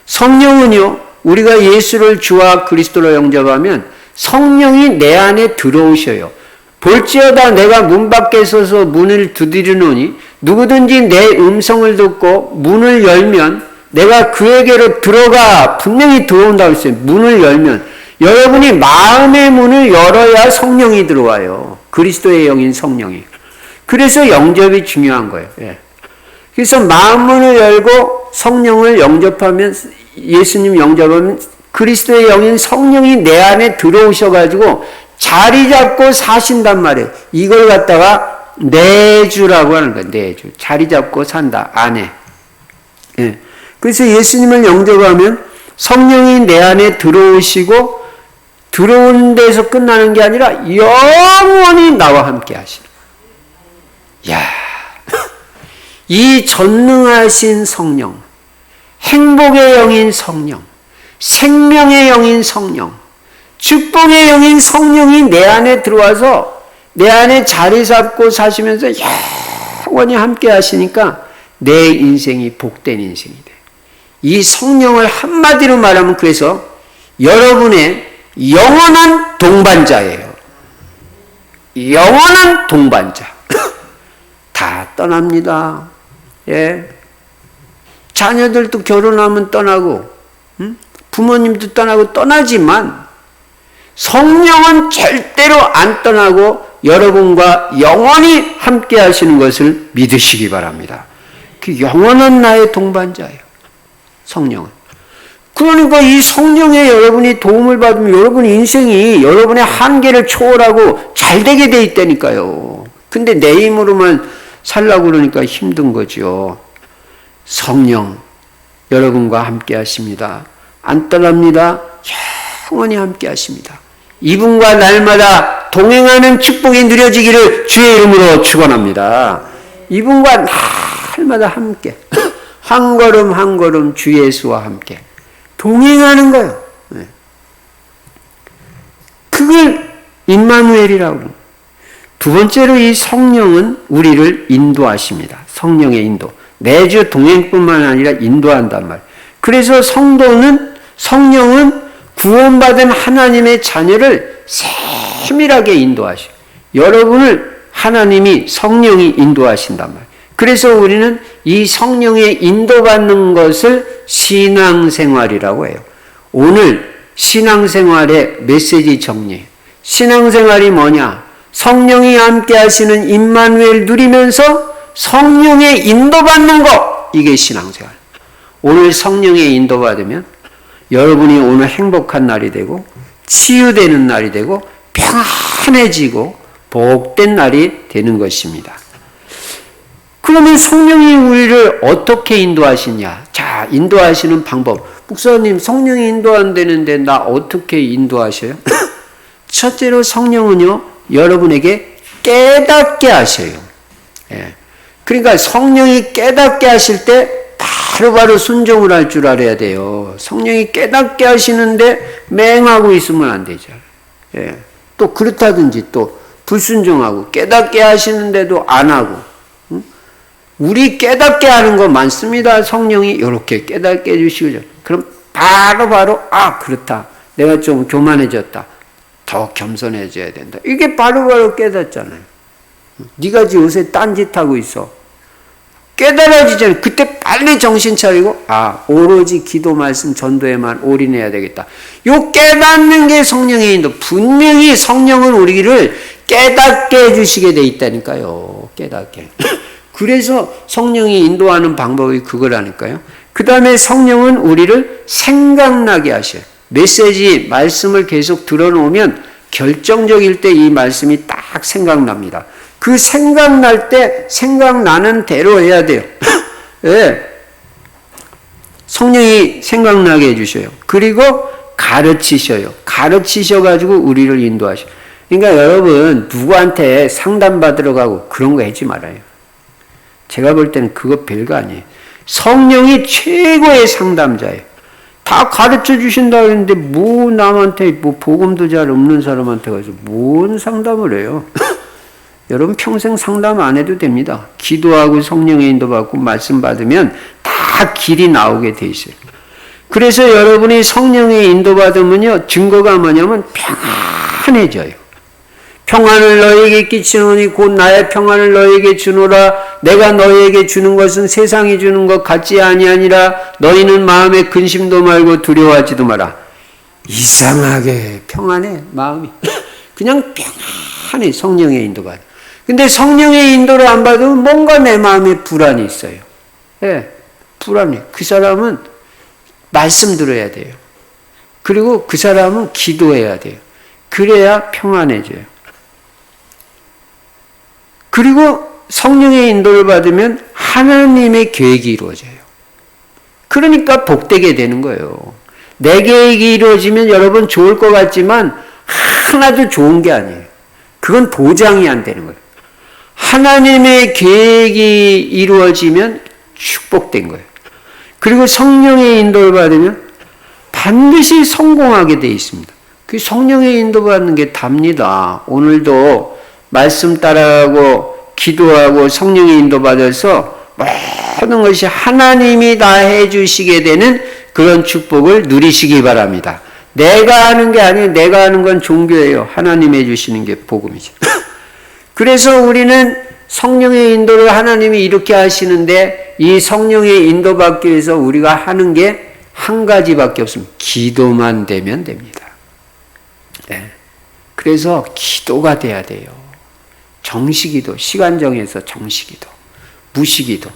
성령은요, 우리가 예수를 주와 그리스도로 영접하면 성령이 내 안에 들어오셔요. 볼지어다 내가 문 밖에 서서 문을 두드리노니 누구든지 내 음성을 듣고 문을 열면 내가 그에게로 들어가 분명히 들어온다고 했어요. 문을 열면 여러분이 마음의 문을 열어야 성령이 들어와요. 그리스도의 영인 성령이. 그래서 영접이 중요한 거예요. 예. 그래서 마음 문을 열고 성령을 영접하면 예수님 영접하면 그리스도의 영인 성령이 내 안에 들어오셔가지고 자리 잡고 사신단 말이에요. 이걸 갖다가 내주라고 하는 거예요. 내주. 자리 잡고 산다. 안에. 예. 그래서 예수님을 영접하면 성령이 내 안에 들어오시고 들어오는 데서 끝나는 게 아니라 영원히 나와 함께 하시는 거예요. 이야. 이 전능하신 성령, 행복의 영인 성령, 생명의 영인 성령, 축복의 영인 성령이 내 안에 들어와서 내 안에 자리 잡고 사시면서 영원히 함께 하시니까 내 인생이 복된 인생이 돼. 이 성령을 한마디로 말하면 그래서 여러분의 영원한 동반자예요. 영원한 동반자. 다 떠납니다. 예. 자녀들도 결혼하면 떠나고, 부모님도 떠나고 떠나지만 성령은 절대로 안 떠나고 여러분과 영원히 함께 하시는 것을 믿으시기 바랍니다. 그 영원한 나의 동반자예요. 성령은. 그러니까 이 성령에 여러분이 도움을 받으면 여러분 인생이 여러분의 한계를 초월하고 잘 되게 돼 있다니까요. 근데 내 힘으로만 살라고 그러니까 힘든 거죠. 성령 여러분과 함께 하십니다. 안 떠납니다. 영원히 함께 하십니다. 이분과 날마다 동행하는 축복이 누려지기를 주의 이름으로 축원합니다. 이분과 날마다 함께 한 걸음 한 걸음 주 예수와 함께 동행하는 거예요. 그걸 임마누엘이라고 합니다. 두 번째로 이 성령은 우리를 인도하십니다. 성령의 인도. 매주 동행뿐만 아니라 인도한단 말이에요. 그래서 성령은 구원받은 하나님의 자녀를 세밀하게 인도하셔요. 여러분을 하나님이 성령이 인도하신단 말이에요. 그래서 우리는 이 성령에 인도받는 것을 신앙생활이라고 해요. 오늘 신앙생활의 메시지 정리. 신앙생활이 뭐냐? 성령이 함께 하시는 임마누엘 누리면서 성령에 인도받는 것. 이게 신앙생활. 오늘 성령에 인도받으면 여러분이 오늘 행복한 날이 되고 치유되는 날이 되고 평안해지고 복된 날이 되는 것입니다. 그러면 성령이 우리를 어떻게 인도하시냐? 자, 인도하시는 방법. 목사님, 성령이 인도한다는데 나 어떻게 인도하셔요? 첫째로 성령은요, 여러분에게 깨닫게 하셔요. 예. 그러니까 성령이 깨닫게 하실 때 바로바로 순종을 할 줄 알아야 돼요. 성령이 깨닫게 하시는데 맹하고 있으면 안 되죠. 예. 또 그렇다든지 또 불순종하고 깨닫게 하시는데도 안 하고. 우리 깨닫게 하는 거 많습니다. 성령이 이렇게 깨닫게 해주시죠. 그럼 바로바로 그렇다. 내가 좀 교만해졌다. 더 겸손해져야 된다. 이게 바로바로 깨닫잖아요. 네가 지금 요새 딴짓하고 있어. 깨달아지잖아요. 그때 빨리 정신 차리고 오로지 기도 말씀 전도에만 올인해야 되겠다. 요 깨닫는 게 성령의 인도. 분명히 성령은 우리를 깨닫게 해주시게 돼 있다니까요. 깨닫게. 그래서 성령이 인도하는 방법이 그거라니까요. 그 다음에 성령은 우리를 생각나게 하셔요. 메시지, 말씀을 계속 들어놓으면 결정적일 때 이 말씀이 딱 생각납니다. 그 생각날 때 생각나는 대로 해야 돼요. 네. 성령이 생각나게 해주셔요. 그리고 가르치셔요. 가르치셔가지고 우리를 인도하셔요. 그러니까 여러분 누구한테 상담받으러 가고 그런 거 하지 말아요. 제가 볼 때는 그거 별거 아니에요. 성령이 최고의 상담자예요. 다 가르쳐 주신다 그랬는데 뭐 남한테 뭐 복음도 잘 없는 사람한테 가서 뭔 상담을 해요. 여러분 평생 상담 안 해도 됩니다. 기도하고 성령의 인도받고 말씀 받으면 다 길이 나오게 돼 있어요. 그래서 여러분이 성령의 인도받으면요 증거가 뭐냐면 평안해져요. 평안을 너에게 끼치노니 곧 나의 평안을 너에게 주노라. 내가 너에게 주는 것은 세상이 주는 것 같지 아니하니라. 너희는 마음에 근심도 말고 두려워하지도 마라. 이상하게 평안해 마음이. 그냥 평안해 성령의 인도가. 근데 성령의 인도를 안 받으면 뭔가 내 마음에 불안이 있어요. 예, 불안해. 그 사람은 말씀 들어야 돼요. 그리고 그 사람은 기도해야 돼요. 그래야 평안해져요. 그리고 성령의 인도를 받으면 하나님의 계획이 이루어져요. 그러니까 복되게 되는 거예요. 내 계획이 이루어지면 여러분 좋을 것 같지만 하나도 좋은 게 아니에요. 그건 보장이 안 되는 거예요. 하나님의 계획이 이루어지면 축복된 거예요. 그리고 성령의 인도를 받으면 반드시 성공하게 되어 있습니다. 그 성령의 인도받는 게 답니다. 오늘도 말씀 따라하고 기도하고 성령의 인도받아서 모든 것이 하나님이 다 해주시게 되는 그런 축복을 누리시기 바랍니다. 내가 하는 게 아니에요. 내가 하는 건 종교예요. 하나님 해주시는 게 복음이죠. 그래서 우리는 성령의 인도를 하나님이 이렇게 하시는데 이 성령의 인도받기 위해서 우리가 하는 게 한 가지밖에 없습니다. 기도만 되면 됩니다. 네. 그래서 기도가 돼야 돼요. 정시기도, 시간 정해서 정시기도, 무시기도.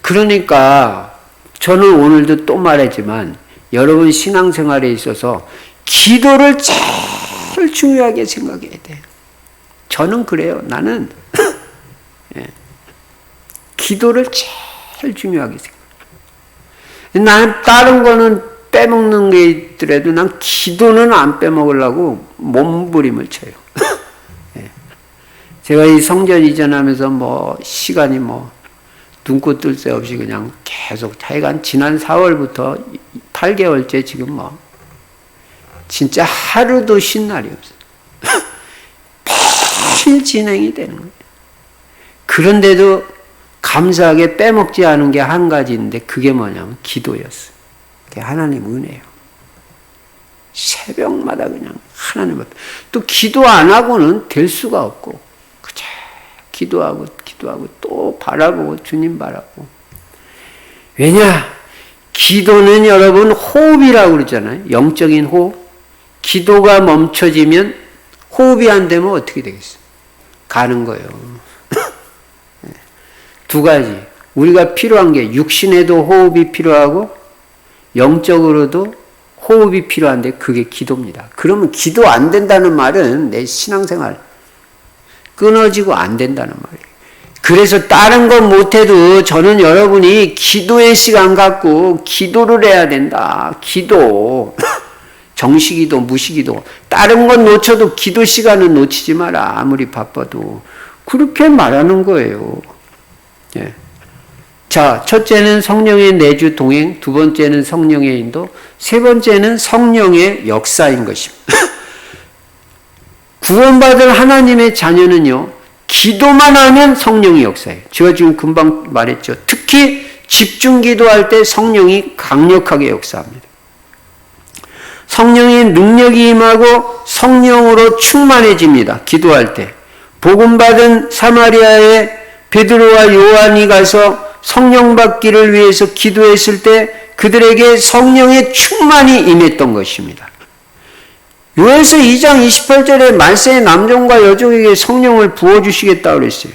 그러니까 저는 오늘도 또 말하지만 여러분 신앙생활에 있어서 기도를 제일 중요하게 생각해야 돼요. 저는 그래요. 나는 예. 기도를 제일 중요하게 생각해요. 나는 다른 거는 빼먹는 게 있더라도 난 기도는 안 빼먹으려고 몸부림을 쳐요. 예. 제가 이 성전 이전하면서 뭐 시간이 뭐 눈코 뜰 새 없이 그냥 계속 하여간 지난 4월부터 8개월째 지금 뭐 진짜 하루도 쉰 날이 없어요. 매일 진행이 되는 거예요. 그런데도 감사하게 빼먹지 않은 게 한 가지인데 그게 뭐냐면 기도였어요. 그게 하나님 은혜예요. 새벽마다 그냥 하나님 앞에. 또 기도 안 하고는 될 수가 없고 그저 기도하고 또 바라보고 주님 바라보고. 왜냐? 기도는 여러분 호흡이라고 그러잖아요. 영적인 호흡. 기도가 멈춰지면 호흡이 안 되면 어떻게 되겠어요? 가는 거예요. 두 가지. 우리가 필요한 게 육신에도 호흡이 필요하고 영적으로도 호흡이 필요한데 그게 기도입니다. 그러면 기도 안 된다는 말은 내 신앙생활 끊어지고 안 된다는 말이에요. 그래서 다른 건 못해도 저는 여러분이 기도의 시간 갖고 기도를 해야 된다. 기도. 정시기도, 무시기도. 다른 건 놓쳐도 기도 시간은 놓치지 마라. 아무리 바빠도. 그렇게 말하는 거예요. 예. 자, 첫째는 성령의 내주 동행, 두 번째는 성령의 인도, 세 번째는 성령의 역사인 것입니다. 구원받은 하나님의 자녀는요, 기도만 하면 성령이 역사해요. 제가 지금 금방 말했죠. 특히 집중 기도할 때 성령이 강력하게 역사합니다. 성령의 능력이 임하고 성령으로 충만해집니다. 기도할 때. 복음받은 사마리아의 베드로와 요한이 가서 성령 받기를 위해서 기도했을 때 그들에게 성령의 충만이 임했던 것입니다. 요한서 2장 28절에 말세의 남종과 여종에게 성령을 부어주시겠다고 그랬어요.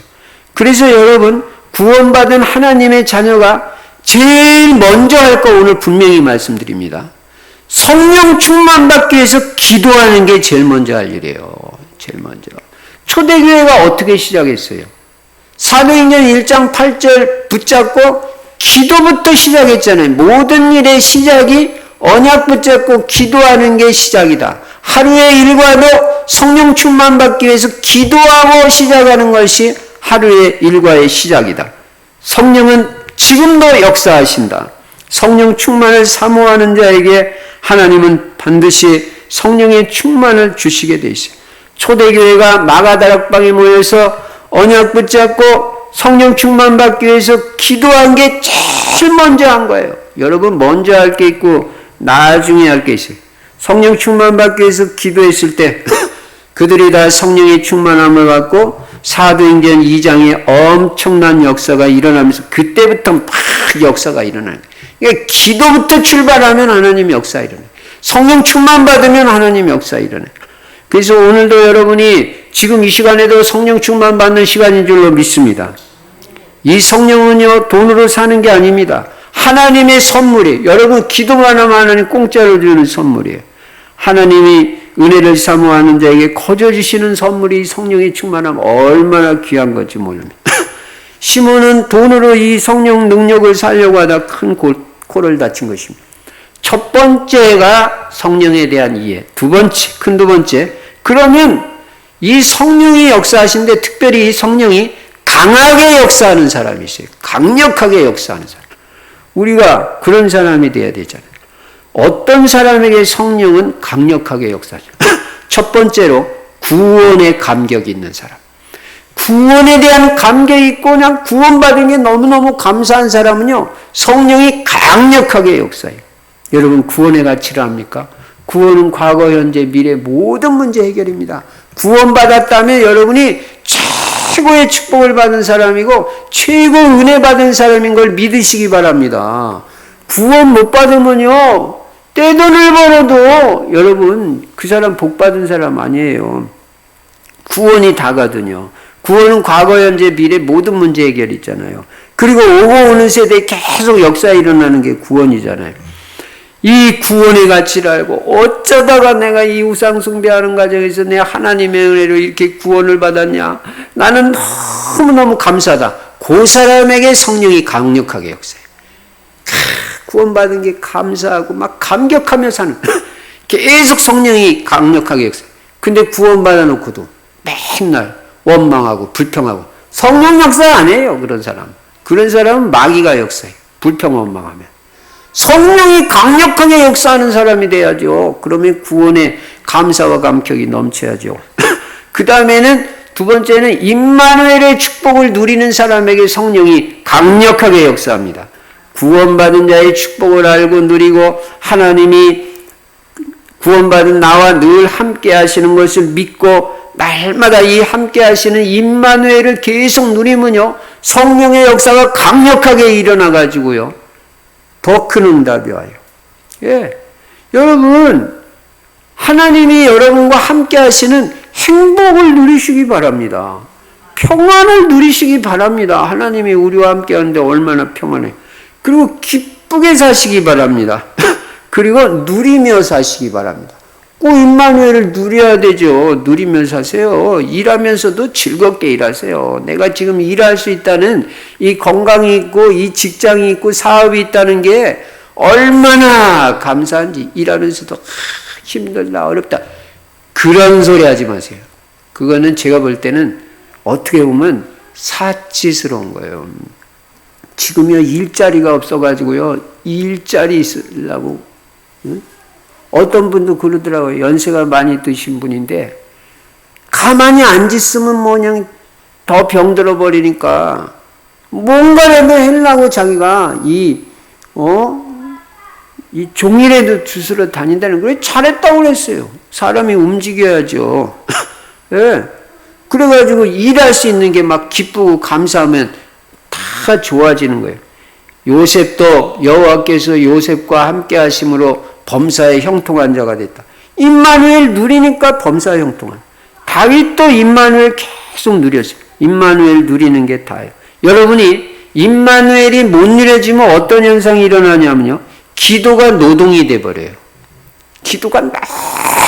그래서 여러분 구원받은 하나님의 자녀가 제일 먼저 할 거 오늘 분명히 말씀드립니다. 성령 충만 받기 위해서 기도하는 게 제일 먼저 할 일이에요. 제일 먼저. 초대교회가 어떻게 시작했어요? 사도행전 1장 8절 붙잡고 기도부터 시작했잖아요. 모든 일의 시작이 언약 붙잡고 기도하는 게 시작이다. 하루의 일과도 성령 충만 받기 위해서 기도하고 시작하는 것이 하루의 일과의 시작이다. 성령은 지금도 역사하신다. 성령 충만을 사모하는 자에게 하나님은 반드시 성령의 충만을 주시게 돼 있어요. 초대교회가 마가다락방에 모여서 언약 붙잡고 성령 충만 받기 위해서 기도한 게 제일 먼저 한 거예요. 여러분 먼저 할 게 있고 나중에 할 게 있어요. 성령 충만 받기 위해서 기도했을 때 그들이 다 성령의 충만함을 받고 사도행전 2장에 엄청난 역사가 일어나면서 그때부터 막 역사가 일어나요. 그러니까 기도부터 출발하면 하나님 역사 일어나요. 성령 충만 받으면 하나님 역사 일어나요. 그래서 오늘도 여러분이 지금 이 시간에도 성령 충만 받는 시간인 줄로 믿습니다. 이 성령은요 돈으로 사는 게 아닙니다. 하나님의 선물이에요. 여러분 기도만 하면 하나님 공짜로 주는 선물이에요. 하나님이 은혜를 사모하는 자에게 거저 주시는 선물이 성령의 충만함 얼마나 귀한 건지 모릅니다. 시몬은 돈으로 이 성령 능력을 살려고 하다 큰 코를 다친 것입니다. 첫 번째가 성령에 대한 이해, 큰 두 번째. 그러면 이 성령이 역사하시는데 특별히 이 성령이 강하게 역사하는 사람이 있어요. 강력하게 역사하는 사람. 우리가 그런 사람이 돼야 되잖아요. 어떤 사람에게 성령은 강력하게 역사하죠. 첫 번째로 구원의 감격이 있는 사람. 구원에 대한 감격이 있고 그냥 구원받은 게 너무너무 감사한 사람은요. 성령이 강력하게 역사해요. 여러분 구원의 가치를 압니까? 구원은 과거, 현재, 미래 모든 문제 해결입니다. 구원받았다면 여러분이 최고의 축복을 받은 사람이고 최고 은혜 받은 사람인 걸 믿으시기 바랍니다. 구원 못 받으면요, 떼돈을 벌어도 여러분 그 사람 복 받은 사람 아니에요. 구원이 다거든요. 구원은 과거, 현재, 미래 모든 문제 해결이 있잖아요. 그리고 오고 오는 세대에 계속 역사에 일어나는 게 구원이잖아요. 이 구원의 가치를 알고 어쩌다가 내가 이 우상 숭배하는 과정에서 내가 하나님의 은혜로 이렇게 구원을 받았냐, 나는 너무너무 감사하다. 그 사람에게 성령이 강력하게 역사해요. 구원받은 게 감사하고 막 감격하며 사는 계속 성령이 강력하게 역사해요. 근데 구원받아 놓고도 맨날 원망하고 불평하고 성령 역사 안 해요. 그런 사람. 그런 사람은 마귀가 역사해요. 불평 원망하면. 성령이 강력하게 역사하는 사람이 돼야죠. 그러면 구원의 감사와 감격이 넘쳐야죠. 그 다음에는 두 번째는 임마누엘의 축복을 누리는 사람에게 성령이 강력하게 역사합니다. 구원받은 자의 축복을 알고 누리고 하나님이 구원받은 나와 늘 함께 하시는 것을 믿고 날마다 이 함께 하시는 임마누엘을 계속 누리면요, 성령의 역사가 강력하게 일어나 가지고요, 더 큰 응답이 와요. 예. 여러분, 하나님이 여러분과 함께 하시는 행복을 누리시기 바랍니다. 평안을 누리시기 바랍니다. 하나님이 우리와 함께 하는데 얼마나 평안해. 그리고 기쁘게 사시기 바랍니다. 그리고 누리며 사시기 바랍니다. 꼭 임마누엘을 누려야 되죠. 누리며 사세요. 일하면서도 즐겁게 일하세요. 내가 지금 일할 수 있다는 이 건강이 있고 이 직장이 있고 사업이 있다는 게 얼마나 감사한지. 일하면서도 힘들다, 어렵다, 그런 소리 하지 마세요. 그거는 제가 볼 때는 어떻게 보면 사치스러운 거예요. 지금요, 일자리가 없어가지고요, 일자리 있으려고, 응? 어떤 분도 그러더라고요. 연세가 많이 드신 분인데 가만히 앉았으면 뭐 그냥 더 병들어 버리니까 뭔가라도 하려고 자기가 이 종이라도 주스러 다닌다는 거예요. 잘했다고 그랬어요. 사람이 움직여야죠. 예. 그래가지고 일할 수 있는 게 막 기쁘고 감사하면 다 좋아지는 거예요. 요셉도 여호와께서 요셉과 함께 하심으로 범사에 형통한 자가 됐다. 임마누엘 누리니까 범사에 형통한. 다윗도 임마누엘 계속 누렸어요. 임마누엘 누리는 게 다예요. 여러분이 임마누엘이 못 누려지면 어떤 현상이 일어나냐면요, 기도가 노동이 돼버려요. 기도가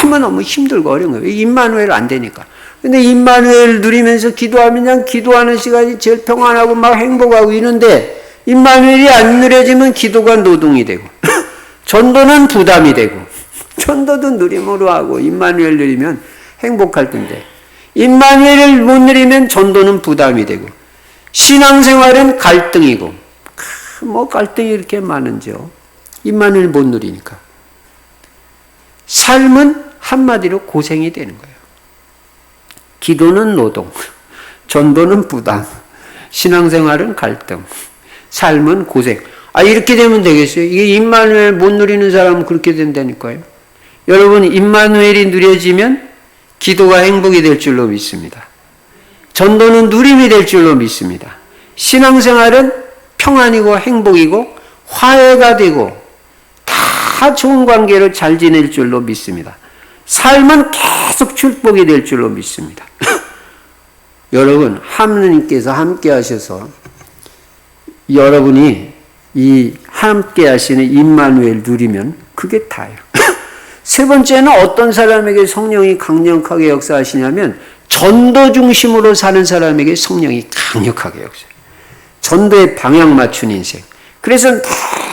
너무너무 힘들고 어려운 거예요. 임마누엘 안 되니까. 근데 임마누엘 누리면서 기도하면 그냥 기도하는 시간이 제일 평안하고 막 행복하고 이런데, 임마누엘이 안 누려지면 기도가 노동이 되고 전도는 부담이 되고, 전도도 누림으로 하고 임마누엘 누리면 행복할 텐데 임마누엘을 못 누리면 전도는 부담이 되고, 신앙생활은 갈등이고, 뭐 갈등이 이렇게 많은지요. 임마누엘 못 누리니까 삶은 한마디로 고생이 되는 거예요. 기도는 노동, 전도는 부담, 신앙생활은 갈등, 삶은 고생. 이렇게 되면 되겠어요? 이게 임마누엘 못 누리는 사람은 그렇게 된다니까요. 여러분, 임마누엘이 누려지면 기도가 행복이 될 줄로 믿습니다. 전도는 누림이 될 줄로 믿습니다. 신앙생활은 평안이고 행복이고 화해가 되고 다 좋은 관계로 잘 지낼 줄로 믿습니다. 삶은 계속 축복이 될 줄로 믿습니다. 여러분, 하나님께서 함께 하셔서 여러분이 이 함께 하시는 임마누엘 누리면 그게 다예요. 세 번째는 어떤 사람에게 성령이 강력하게 역사하시냐면 전도 중심으로 사는 사람에게 성령이 강력하게 역사해요. 전도에 방향 맞춘 인생. 그래서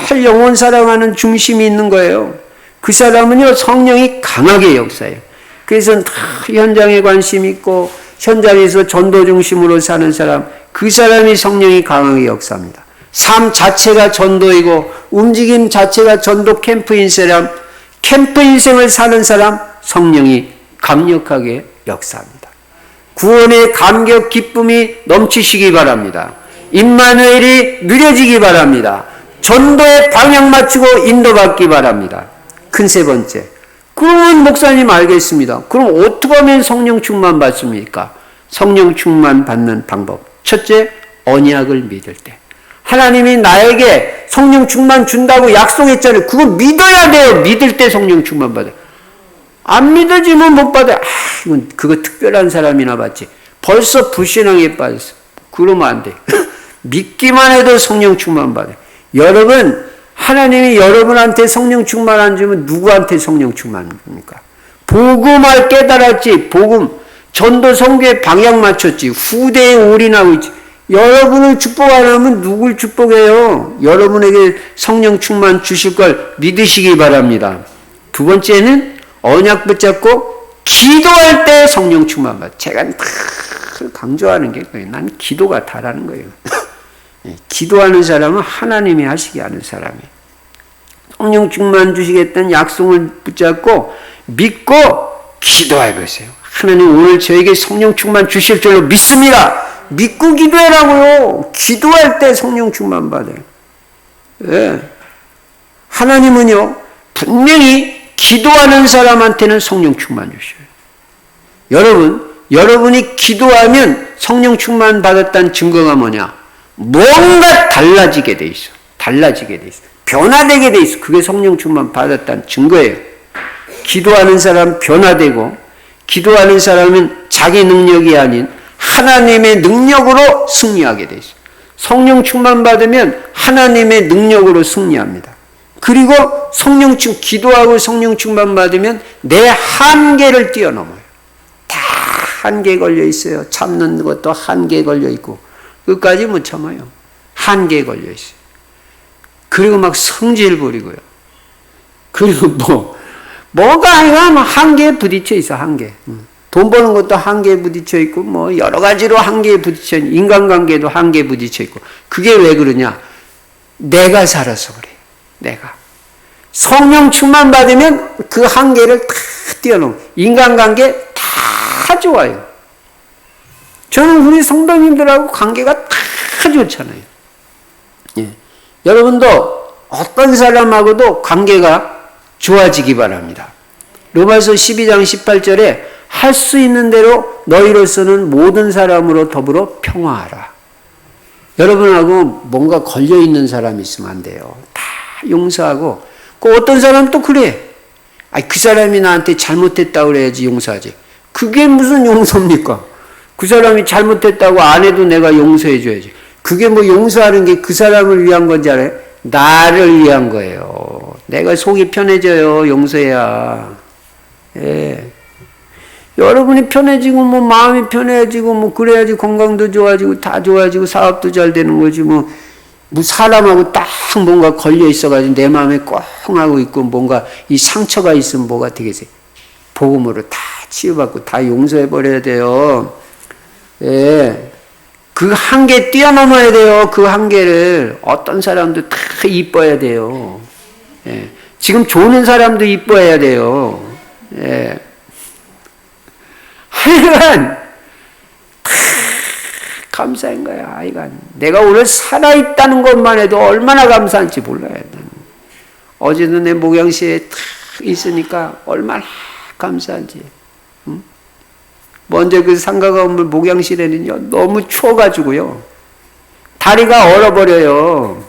늘 영혼 사랑하는 중심이 있는 거예요. 그 사람은요, 성령이 강하게 역사해요. 그래서 다 현장에 관심 있고 현장에서 전도 중심으로 사는 사람, 그 사람이 성령이 강하게 역사합니다. 삶 자체가 전도이고 움직임 자체가 전도 캠프인 사람, 캠프 인생을 사는 사람, 성령이 강력하게 역사합니다. 구원의 감격 기쁨이 넘치시기 바랍니다. 임마누엘이 누려지기 바랍니다. 전도에 방향 맞추고 인도받기 바랍니다. 큰 세 번째. 그러면 목사님 알겠습니다. 그럼 어떻게 하면 성령 충만 받습니까? 성령 충만 받는 방법. 첫째, 언약을 믿을 때. 하나님이 나에게 성령 충만 준다고 약속했잖아요. 그거 믿어야 돼요. 믿을 때 성령 충만 받아요. 안 믿어지면 못 받아요. 이건 그거 특별한 사람이나 받지. 벌써 불신앙에 빠졌어. 그러면 안 돼. 믿기만 해도 성령 충만 받아요. 여러분, 하나님이 여러분한테 성령 충만 안 주면 누구한테 성령 충만 줍니까? 복음을 깨달았지. 복음. 전도 선교에 방향 맞췄지. 후대에 올인하고 있지. 여러분을 축복 안 하면 누굴 축복해요? 여러분에게 성령 충만 주실 걸 믿으시기 바랍니다. 두 번째는 언약 붙잡고 기도할 때 성령 충만 받아. 제가 강조하는 게 그거예요. 난 기도가 다라는 거예요. 기도하는 사람은 하나님이 하시게 하는 사람이에요. 성령 충만 주시겠다는 약속을 붙잡고 믿고 기도해 보세요. 하나님 오늘 저에게 성령 충만 주실 줄로 믿습니다. 믿고 기도하라고요. 기도할 때 성령 충만 받아요. 예. 하나님은요, 분명히 기도하는 사람한테는 성령 충만 주셔요. 여러분이 기도하면 성령 충만 받았다는 증거가 뭐냐? 뭔가 달라지게 돼 있어. 달라지게 돼 있어. 변화되게 돼 있어. 그게 성령 충만 받았다는 증거예요. 기도하는 사람 변화되고, 기도하는 사람은 자기 능력이 아닌 하나님의 능력으로 승리하게 돼 있어요. 성령 충만 받으면 하나님의 능력으로 승리합니다. 그리고 기도하고 성령 충만 받으면 내 한계를 뛰어넘어요. 다 한계 걸려 있어요. 참는 것도 한계 걸려 있고, 끝까지 못 참아요. 한계 걸려 있어요. 그리고 막 성질 부리고요. 그리고 뭐가 아니라 한계에 부딪혀 있어, 한계. 돈 버는 것도 한계에 부딪혀 있고, 여러 가지로 한계에 부딪혀 있고, 인간관계도 한계에 부딪혀 있고. 그게 왜 그러냐? 내가 살아서 그래. 내가. 성령 충만 받으면 그 한계를 다 뛰어넘어. 인간관계 다 좋아요. 저는 우리 성도님들하고 관계가 다 좋잖아요. 예. 여러분도 어떤 사람하고도 관계가 좋아지기 바랍니다. 로마서 12장 18절에 할 수 있는 대로 너희로서는 모든 사람으로 더불어 평화하라. 여러분하고 뭔가 걸려있는 사람이 있으면 안 돼요. 다 용서하고. 어떤 사람은 또 그래. 그 사람이 나한테 잘못했다고 그래야지 용서하지. 그게 무슨 용서입니까? 그 사람이 잘못했다고 안 해도 내가 용서해줘야지. 그게 용서하는 게 그 사람을 위한 건지 알아요? 나를 위한 거예요. 내가 속이 편해져요. 용서해야. 예. 여러분이 편해지고 마음이 편해지고 그래야지 건강도 좋아지고 다 좋아지고 사업도 잘 되는 거지. 사람하고 딱 뭔가 걸려 있어가지고 내 마음에 꽁 하고 있고 뭔가 이 상처가 있으면 뭐가 되겠어요? 복음으로 다 치유받고 다 용서해버려야 돼요. 예. 그 한계 뛰어넘어야 돼요. 그 한계를. 어떤 사람도 다 이뻐야 돼요. 예. 지금 좋은 사람도 이뻐해야 돼요. 예. 하여간 감사한 거야. 하여간 내가 오늘 살아있다는 것만 해도 얼마나 감사한지 몰라요. 어제도 내 목양실에 탁 있으니까 얼마나 감사한지. 응? 먼저 그 상가 건물 목양실에는요, 너무 추워가지고요, 다리가 얼어버려요.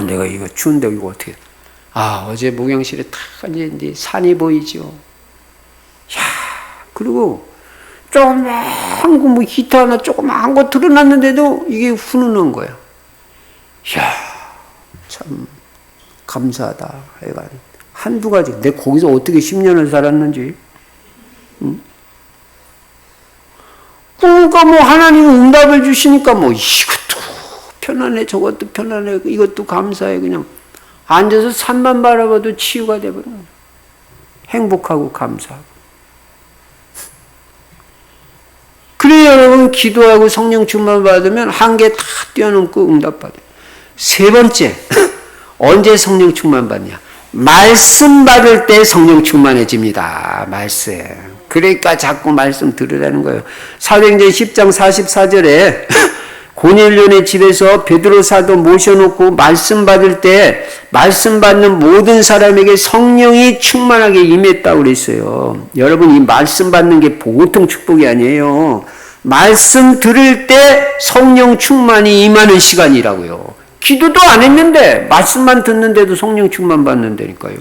내가 이거 추운데 이거 어떻게. 어제 목양실에 탁 앉았는데 산이 보이죠. 그리고 조그만 거 히터 하나 조그만 거 틀어놨는데도 이게 훈훈한 거야. 참 감사하다. 하여간 한두 가지. 내가 거기서 어떻게 10년을 살았는지. 응? 그러니까 하나님이 응답을 주시니까 이것도 편안해, 저것도 편안해, 이것도 감사해. 그냥 앉아서 산만 바라봐도 치유가 되버려. 행복하고 감사하고. 그래, 여러분, 기도하고 성령 충만 받으면 한계 다 뛰어넘고 응답받아요. 세 번째, 언제 성령 충만 받냐? 말씀 받을 때 성령 충만해집니다. 말씀. 그러니까 자꾸 말씀 들으라는 거예요. 사도행전 10장 44절에 고넬료네 집에서 베드로 사도 모셔놓고 말씀 받을 때 말씀 받는 모든 사람에게 성령이 충만하게 임했다고 그랬어요. 여러분, 이 말씀 받는 게 보통 축복이 아니에요. 말씀 들을 때 성령 충만이 임하는 시간이라고요. 기도도 안 했는데 말씀만 듣는데도 성령 충만 받는다니까요.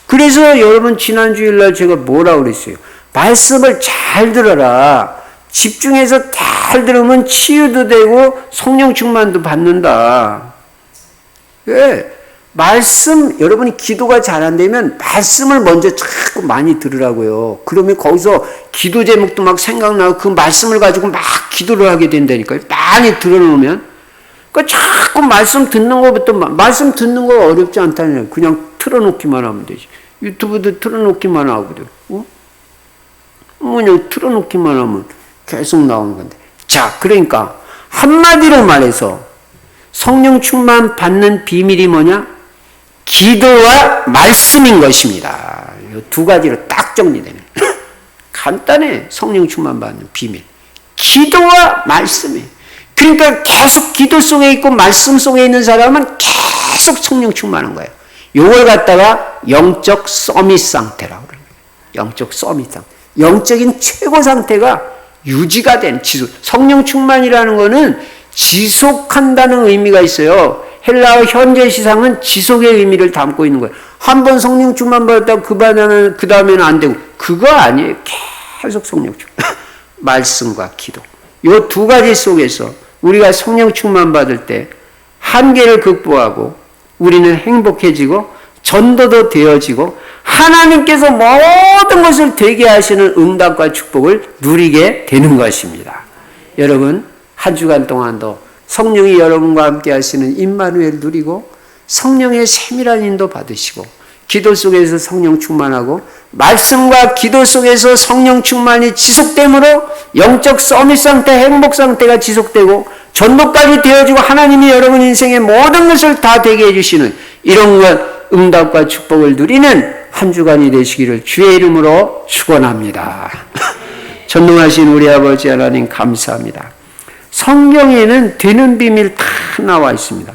그래서 여러분, 지난 주일날 제가 뭐라고 그랬어요? 말씀을 잘 들어라. 집중해서 잘 들으면 치유도 되고 성령 충만도 받는다. 왜? 말씀, 여러분이 기도가 잘 안 되면 말씀을 먼저 자꾸 많이 들으라고요. 그러면 거기서 기도 제목도 막 생각나고 그 말씀을 가지고 막 기도를 하게 된다니까요. 많이 들어놓으면. 그러니까 자꾸 말씀 듣는 것부터, 말씀 듣는 거 어렵지 않다는, 그냥 틀어놓기만 하면 되지. 유튜브도 틀어놓기만 하거든. 그냥 틀어놓기만 하면 계속 나오는 건데. 자, 그러니까 한마디로 말해서 성령 충만 받는 비밀이 뭐냐? 기도와 말씀인 것입니다. 이 두 가지로 딱 정리되는. 간단해. 성령 충만 받는 비밀. 기도와 말씀이에요. 그러니까 계속 기도 속에 있고 말씀 속에 있는 사람은 계속 성령 충만한 거예요. 요걸 갖다가 영적 서밋 상태라고 그래요. 영적 서밋 상태. 영적인 최고 상태가 유지가 된 지속. 성령 충만이라는 거는 지속한다는 의미가 있어요. 헬라어 현재 시상은 지속의 의미를 담고 있는 거예요. 한 번 성령 충만 받았다고 그 다음에는 안 되고. 그거 아니에요. 계속 성령 충만. 말씀과 기도. 이 두 가지 속에서 우리가 성령 충만 받을 때 한계를 극복하고 우리는 행복해지고 전도도 되어지고 하나님께서 모든 것을 되게 하시는 응답과 축복을 누리게 되는 것입니다. 여러분, 한 주간 동안도 성령이 여러분과 함께 하시는 임마누엘 누리고 성령의 세밀한 인도 받으시고 기도 속에서 성령 충만하고 말씀과 기도 속에서 성령 충만이 지속되므로 영적 서밋 상태, 행복 상태가 지속되고 전도까지 되어지고 하나님이 여러분 인생의 모든 것을 다 되게 해주시는 이런 것 응답과 축복을 누리는 한 주간이 되시기를 주의 이름으로 축원합니다. 전능하신 우리 아버지 하나님 감사합니다. 성경에는 되는 비밀 다 나와 있습니다.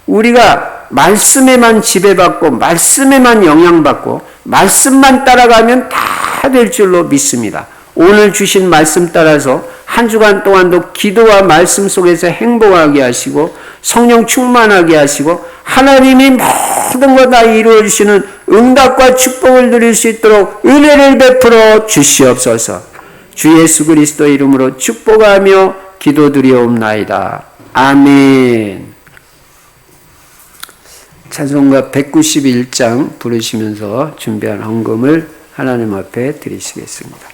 우리가 말씀에만 지배받고 말씀에만 영향받고 말씀만 따라가면 다 될 줄로 믿습니다. 오늘 주신 말씀 따라서 한 주간 동안도 기도와 말씀 속에서 행복하게 하시고 성령 충만하게 하시고 하나님이 모든 것 다 이루어 주시는 응답과 축복을 누릴 수 있도록 은혜를 베풀어 주시옵소서. 주 예수 그리스도 이름으로 축복하며 기도드리옵나이다. 아멘. 찬송가 191장 부르시면서 준비한 헌금을 하나님 앞에 드리시겠습니다.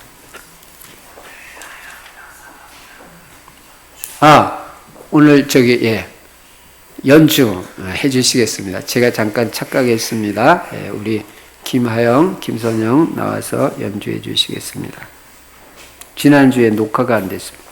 오늘 연주 해주시겠습니다. 제가 잠깐 착각했습니다. 우리 김하영, 김선영 나와서 연주해 주시겠습니다. 지난주에 녹화가 안 됐습니다.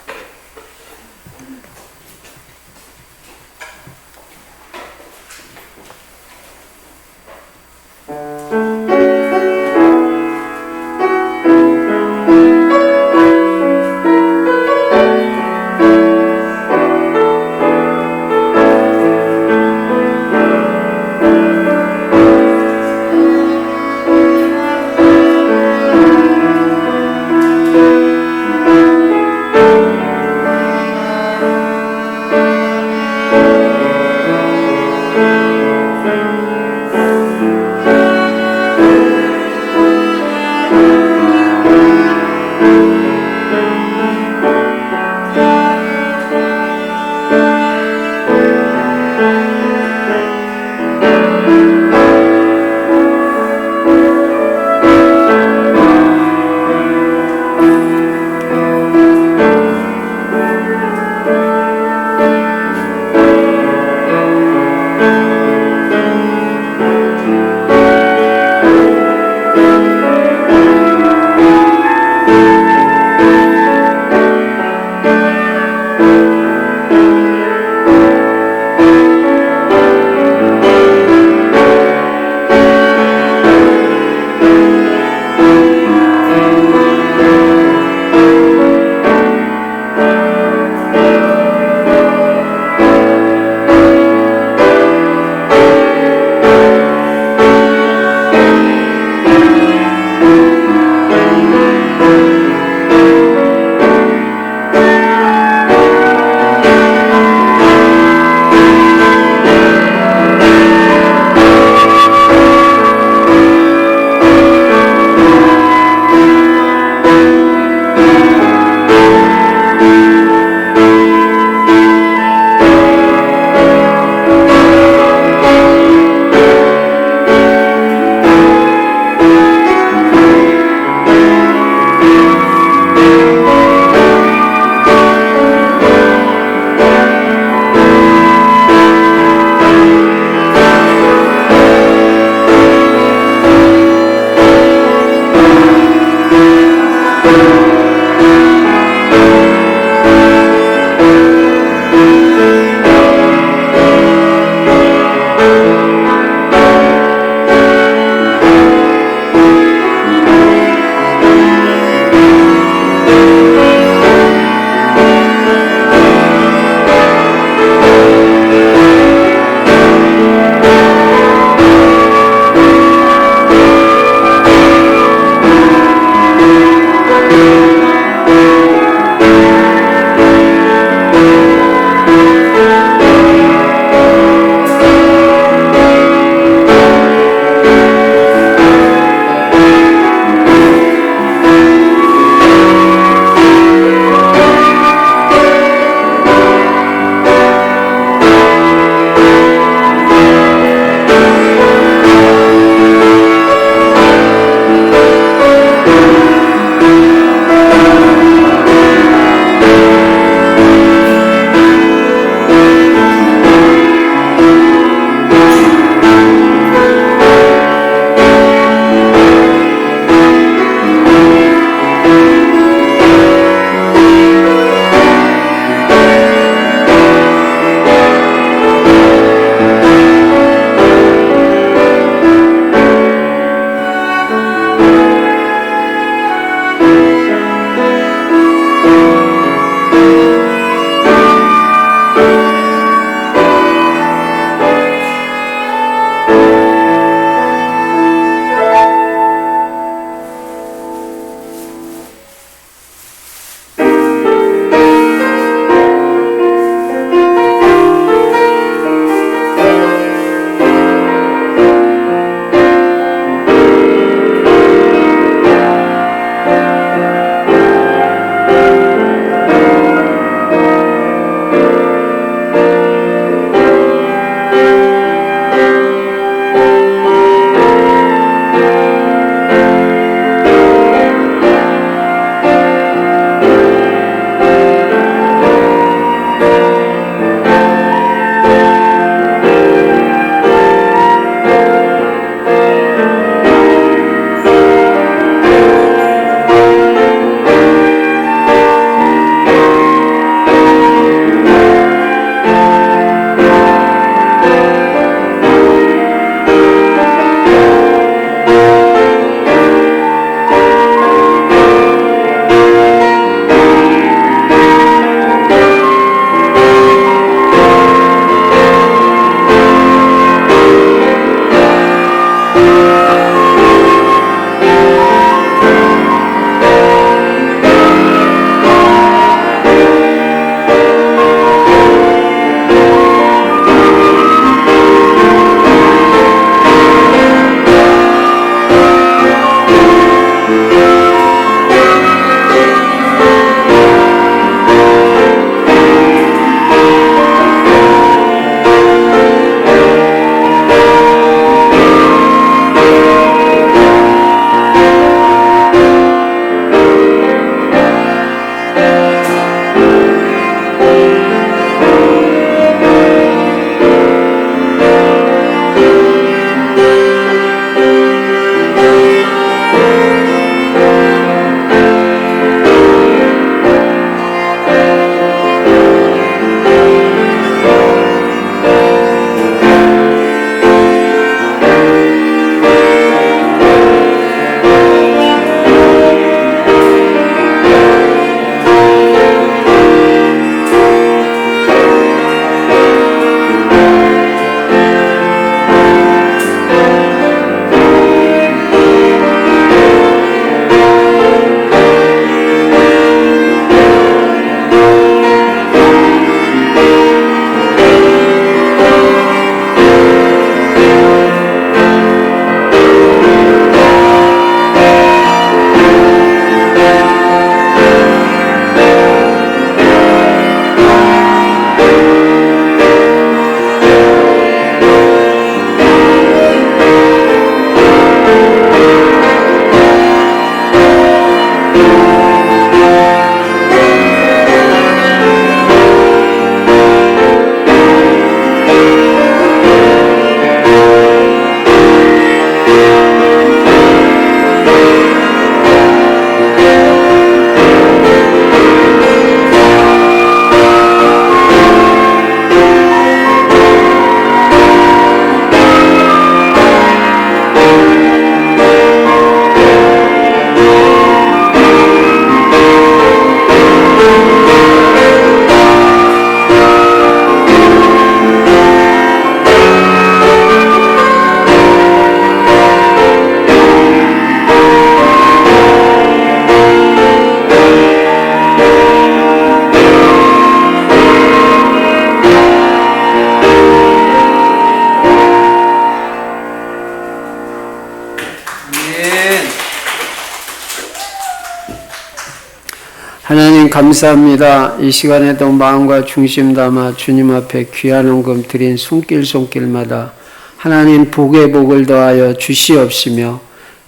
하나님 감사합니다. 이 시간에도 마음과 중심 담아 주님 앞에 귀한 헌금 드린 손길마다 하나님 복에 복을 더하여 주시옵시며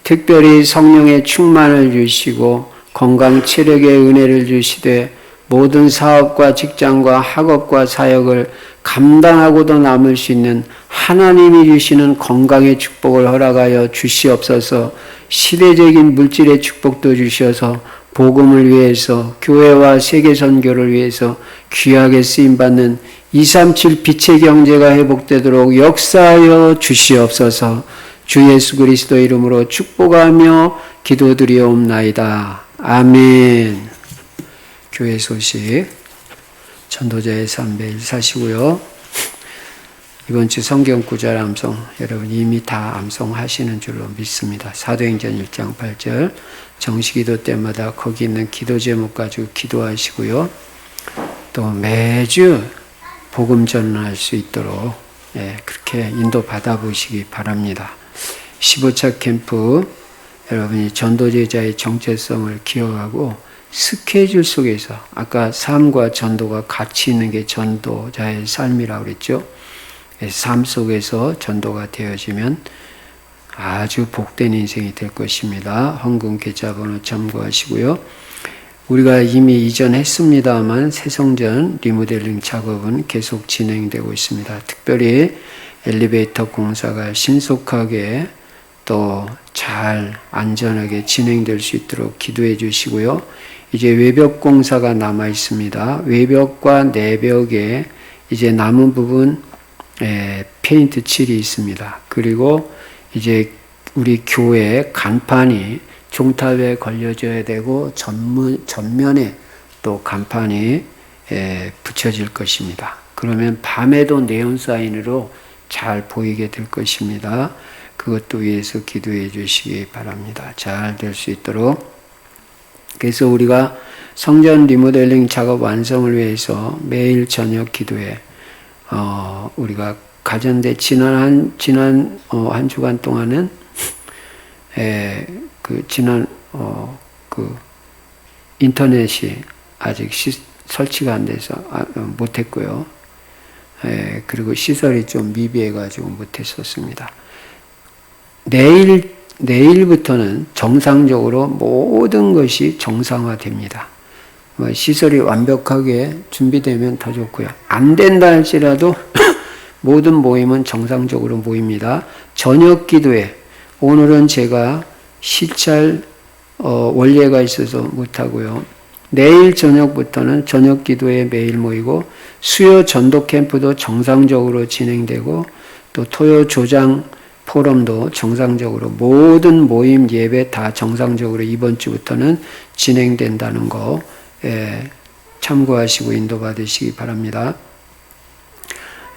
특별히 성령의 충만을 주시고 건강 체력의 은혜를 주시되 모든 사업과 직장과 학업과 사역을 감당하고도 남을 수 있는 하나님이 주시는 건강의 축복을 허락하여 주시옵소서. 시대적인 물질의 축복도 주셔서 복음을 위해서 교회와 세계 선교를 위해서 귀하게 쓰임받는 237 빛의 경제가 회복되도록 역사하여 주시옵소서. 주 예수 그리스도 이름으로 축복하며 기도드리옵나이다. 아멘. 교회 소식 전도자의 삶 매일 사시고요. 이번 주 성경 구절 암송 여러분 이미 다 암송하시는 줄로 믿습니다. 사도행전 1장 8절 정시기도 때마다 거기 있는 기도 제목 가지고 기도하시고요. 또 매주 복음 전할 수 있도록 그렇게 인도 받아보시기 바랍니다. 15차 캠프 여러분이 전도제자의 정체성을 기억하고 스케줄 속에서 아까 삶과 전도가 같이 있는 게 전도자의 삶이라고 그랬죠. 삶 속에서 전도가 되어지면 아주 복된 인생이 될 것입니다. 헌금 계좌번호 참고하시고요. 우리가 이미 이전 했습니다만 새성전 리모델링 작업은 계속 진행되고 있습니다. 특별히 엘리베이터 공사가 신속하게 또 잘 안전하게 진행될 수 있도록 기도해 주시고요. 이제 외벽 공사가 남아 있습니다. 외벽과 내벽에 이제 남은 부분 페인트 칠이 있습니다. 그리고 이제 우리 교회 간판이 종탑에 걸려져야 되고 전면에 또 간판이 붙여질 것입니다. 그러면 밤에도 네온 사인으로 잘 보이게 될 것입니다. 그것도 위해서 기도해 주시기 바랍니다. 잘 될 수 있도록. 그래서 우리가 성전 리모델링 작업 완성을 위해서 매일 저녁 기도에 우리가 가졌는데 지난 한 주간 동안은 인터넷이 아직 설치가 안 돼서 못했고요. 그리고 시설이 좀 미비해가지고 못했었습니다. 내일부터는 정상적으로 모든 것이 정상화됩니다. 시설이 완벽하게 준비되면 더 좋고요. 안 된다 할지라도 모든 모임은 정상적으로 모입니다. 저녁 기도회 오늘은 제가 시찰 원례가 있어서 못하고요. 내일 저녁부터는 저녁 기도회 매일 모이고 수요 전도 캠프도 정상적으로 진행되고 또 토요 조장 포럼도 정상적으로 모든 모임 예배 다 정상적으로 이번 주부터는 진행된다는 거 참고하시고 인도받으시기 바랍니다.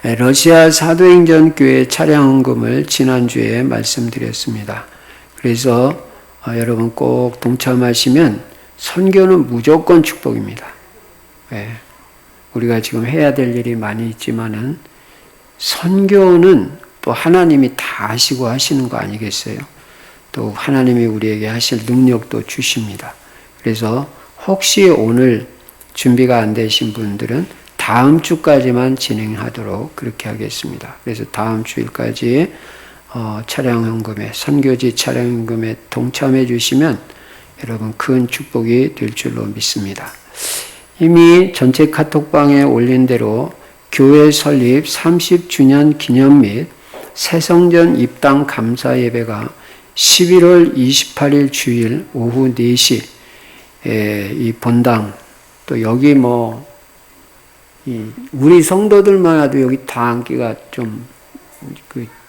러시아 사도행전 교회 차량 헌금을 지난주에 말씀드렸습니다. 그래서 여러분 꼭 동참하시면 선교는 무조건 축복입니다. 우리가 지금 해야 될 일이 많이 있지만은 선교는 또 하나님이 다 아시고 하시는 거 아니겠어요? 또 하나님이 우리에게 하실 능력도 주십니다. 그래서 혹시 오늘 준비가 안 되신 분들은 다음 주까지만 진행하도록 그렇게 하겠습니다. 그래서 다음 주일까지 차량 헌금에 선교지 차량 헌금에 동참해 주시면 여러분 큰 축복이 될 줄로 믿습니다. 이미 전체 카톡방에 올린 대로 교회 설립 30주년 기념 및 새성전 입당 감사 예배가 11월 28일 주일 오후 4시 이 본당 또 여기 우리 성도들만 해도 여기 다 앉기가 좀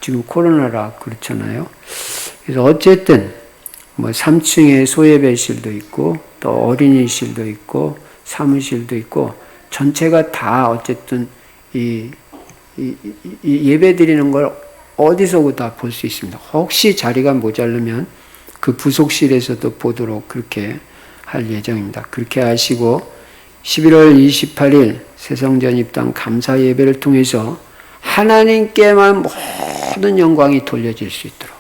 지금 코로나라 그렇잖아요. 그래서 어쨌든 3층에 소예배실도 있고 또 어린이실도 있고 사무실도 있고 전체가 다 어쨌든 이 예배 드리는 걸 어디서도 다 볼 수 있습니다. 혹시 자리가 모자르면 그 부속실에서도 보도록 그렇게 할 예정입니다. 그렇게 하시고 11월 28일 새성전 입당 감사 예배를 통해서 하나님께만 모든 영광이 돌려질 수 있도록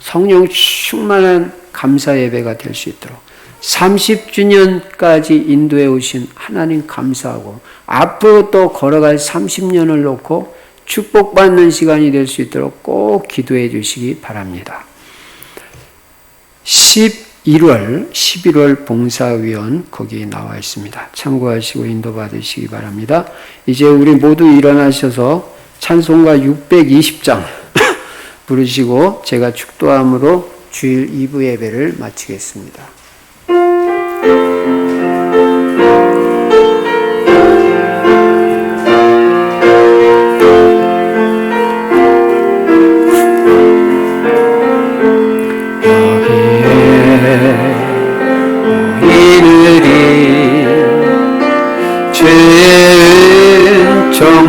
성령 충만한 감사 예배가 될 수 있도록 30주년까지 인도해 오신 하나님 감사하고 앞으로 또 걸어갈 30년을 놓고 축복받는 시간이 될 수 있도록 꼭 기도해 주시기 바랍니다. 11월 봉사위원 거기에 나와 있습니다. 참고하시고 인도받으시기 바랍니다. 이제 우리 모두 일어나셔서 찬송가 620장 부르시고 제가 축도함으로 주일 2부 예배를 마치겠습니다.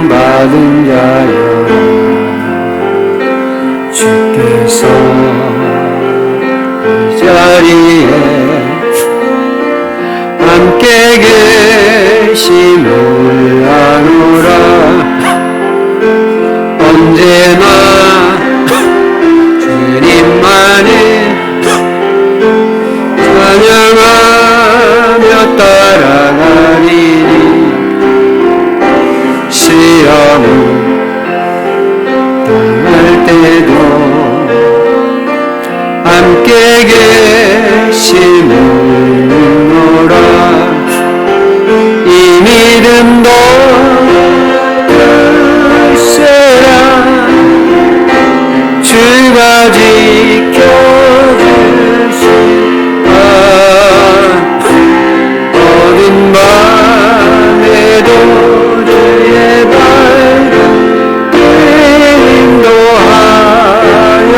받은 자여 주께서 이 자리에 함께 계심을 아노라. 언제나 주님만을 찬양하며 따라가리니 시험을 당할 때도 함께 계심을 믿노라. 이 믿음도 글쎄라 주가 지켜주시라. 어둠 밤에도 주의 밝은 인도하여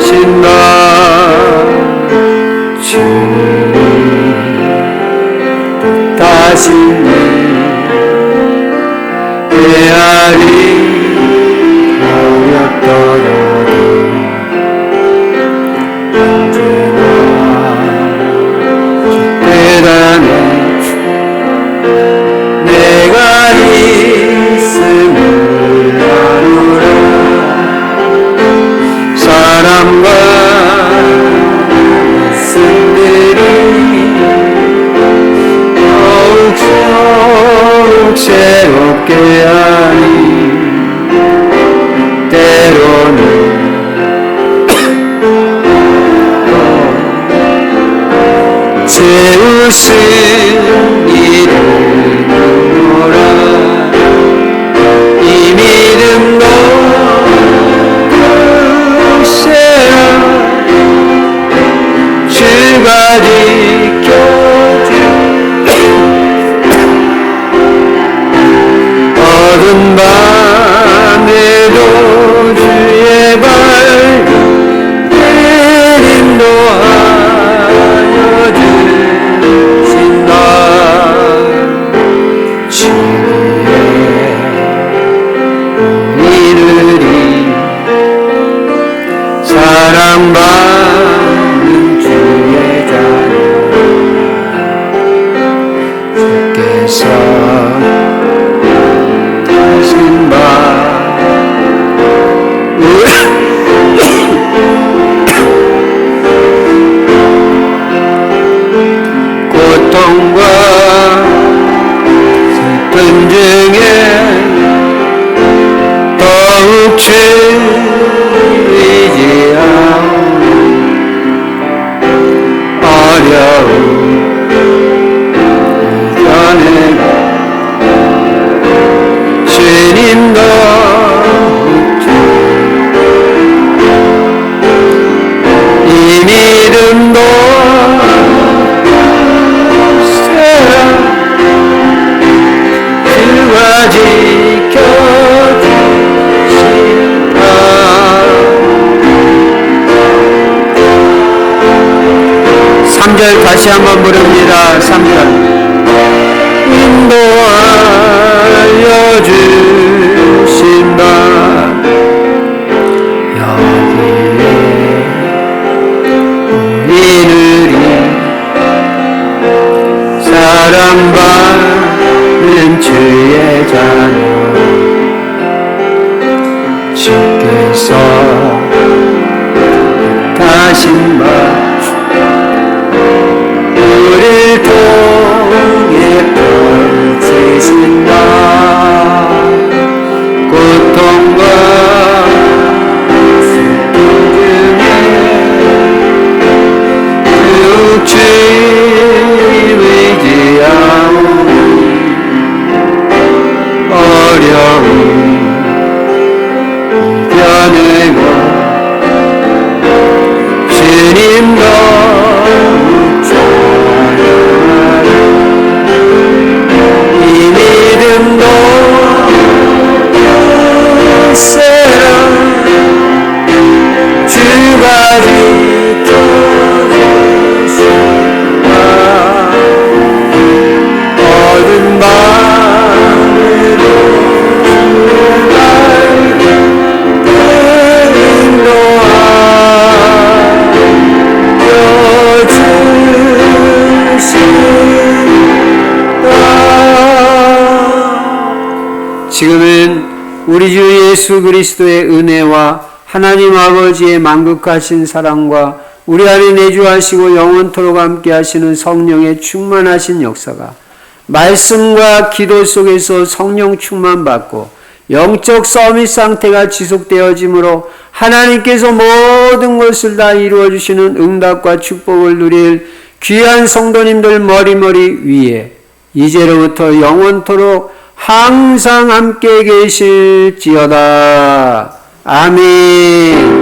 주신다. 주님 뜻하시니 헤아리 어렵더라도 언제나 대단해 내가 있음을 아노라. 사람과 말씀들이 더욱 새롭게 하니 때로는 채우신 이를 보노라. 이 믿음도 글쎄라 주가 지켜주. 어두운 밤에도 주의 밝은 인도하여 주신다. 주의 이르리 사랑받는 주의 자녀 주께서 하신 바 고통과 슬픈 중에 더욱 의지하오니 어려운 이전에가 주님도 이 믿음도 세라 주가 지켜주시라. 3절 다시 한번 부릅니다. 3절 인도하여 주신다. 여기에 우리들이 사랑받는 주의 자녀 주께서 하신 바 주님 의지하오니 어려움 이겨내고 주님도 찬양하리 이 믿음도 세라 주가 지켜주시라 어둠 밤에도 주의 지금은 우리 주 예수 그리스도의 은혜와 하나님 아버지의 만극하신 사랑과 우리 안에 내주하시고 영원토록 함께 하시는 성령의 충만하신 역사가 말씀과 기도 속에서 성령 충만받고 영적 서밋 상태가 지속되어지므로 하나님께서 모든 것을 다 이루어주시는 응답과 축복을 누릴 귀한 성도님들 머리머리 위에 이제로부터 영원토록 항상 함께 계실지어다. 아멘.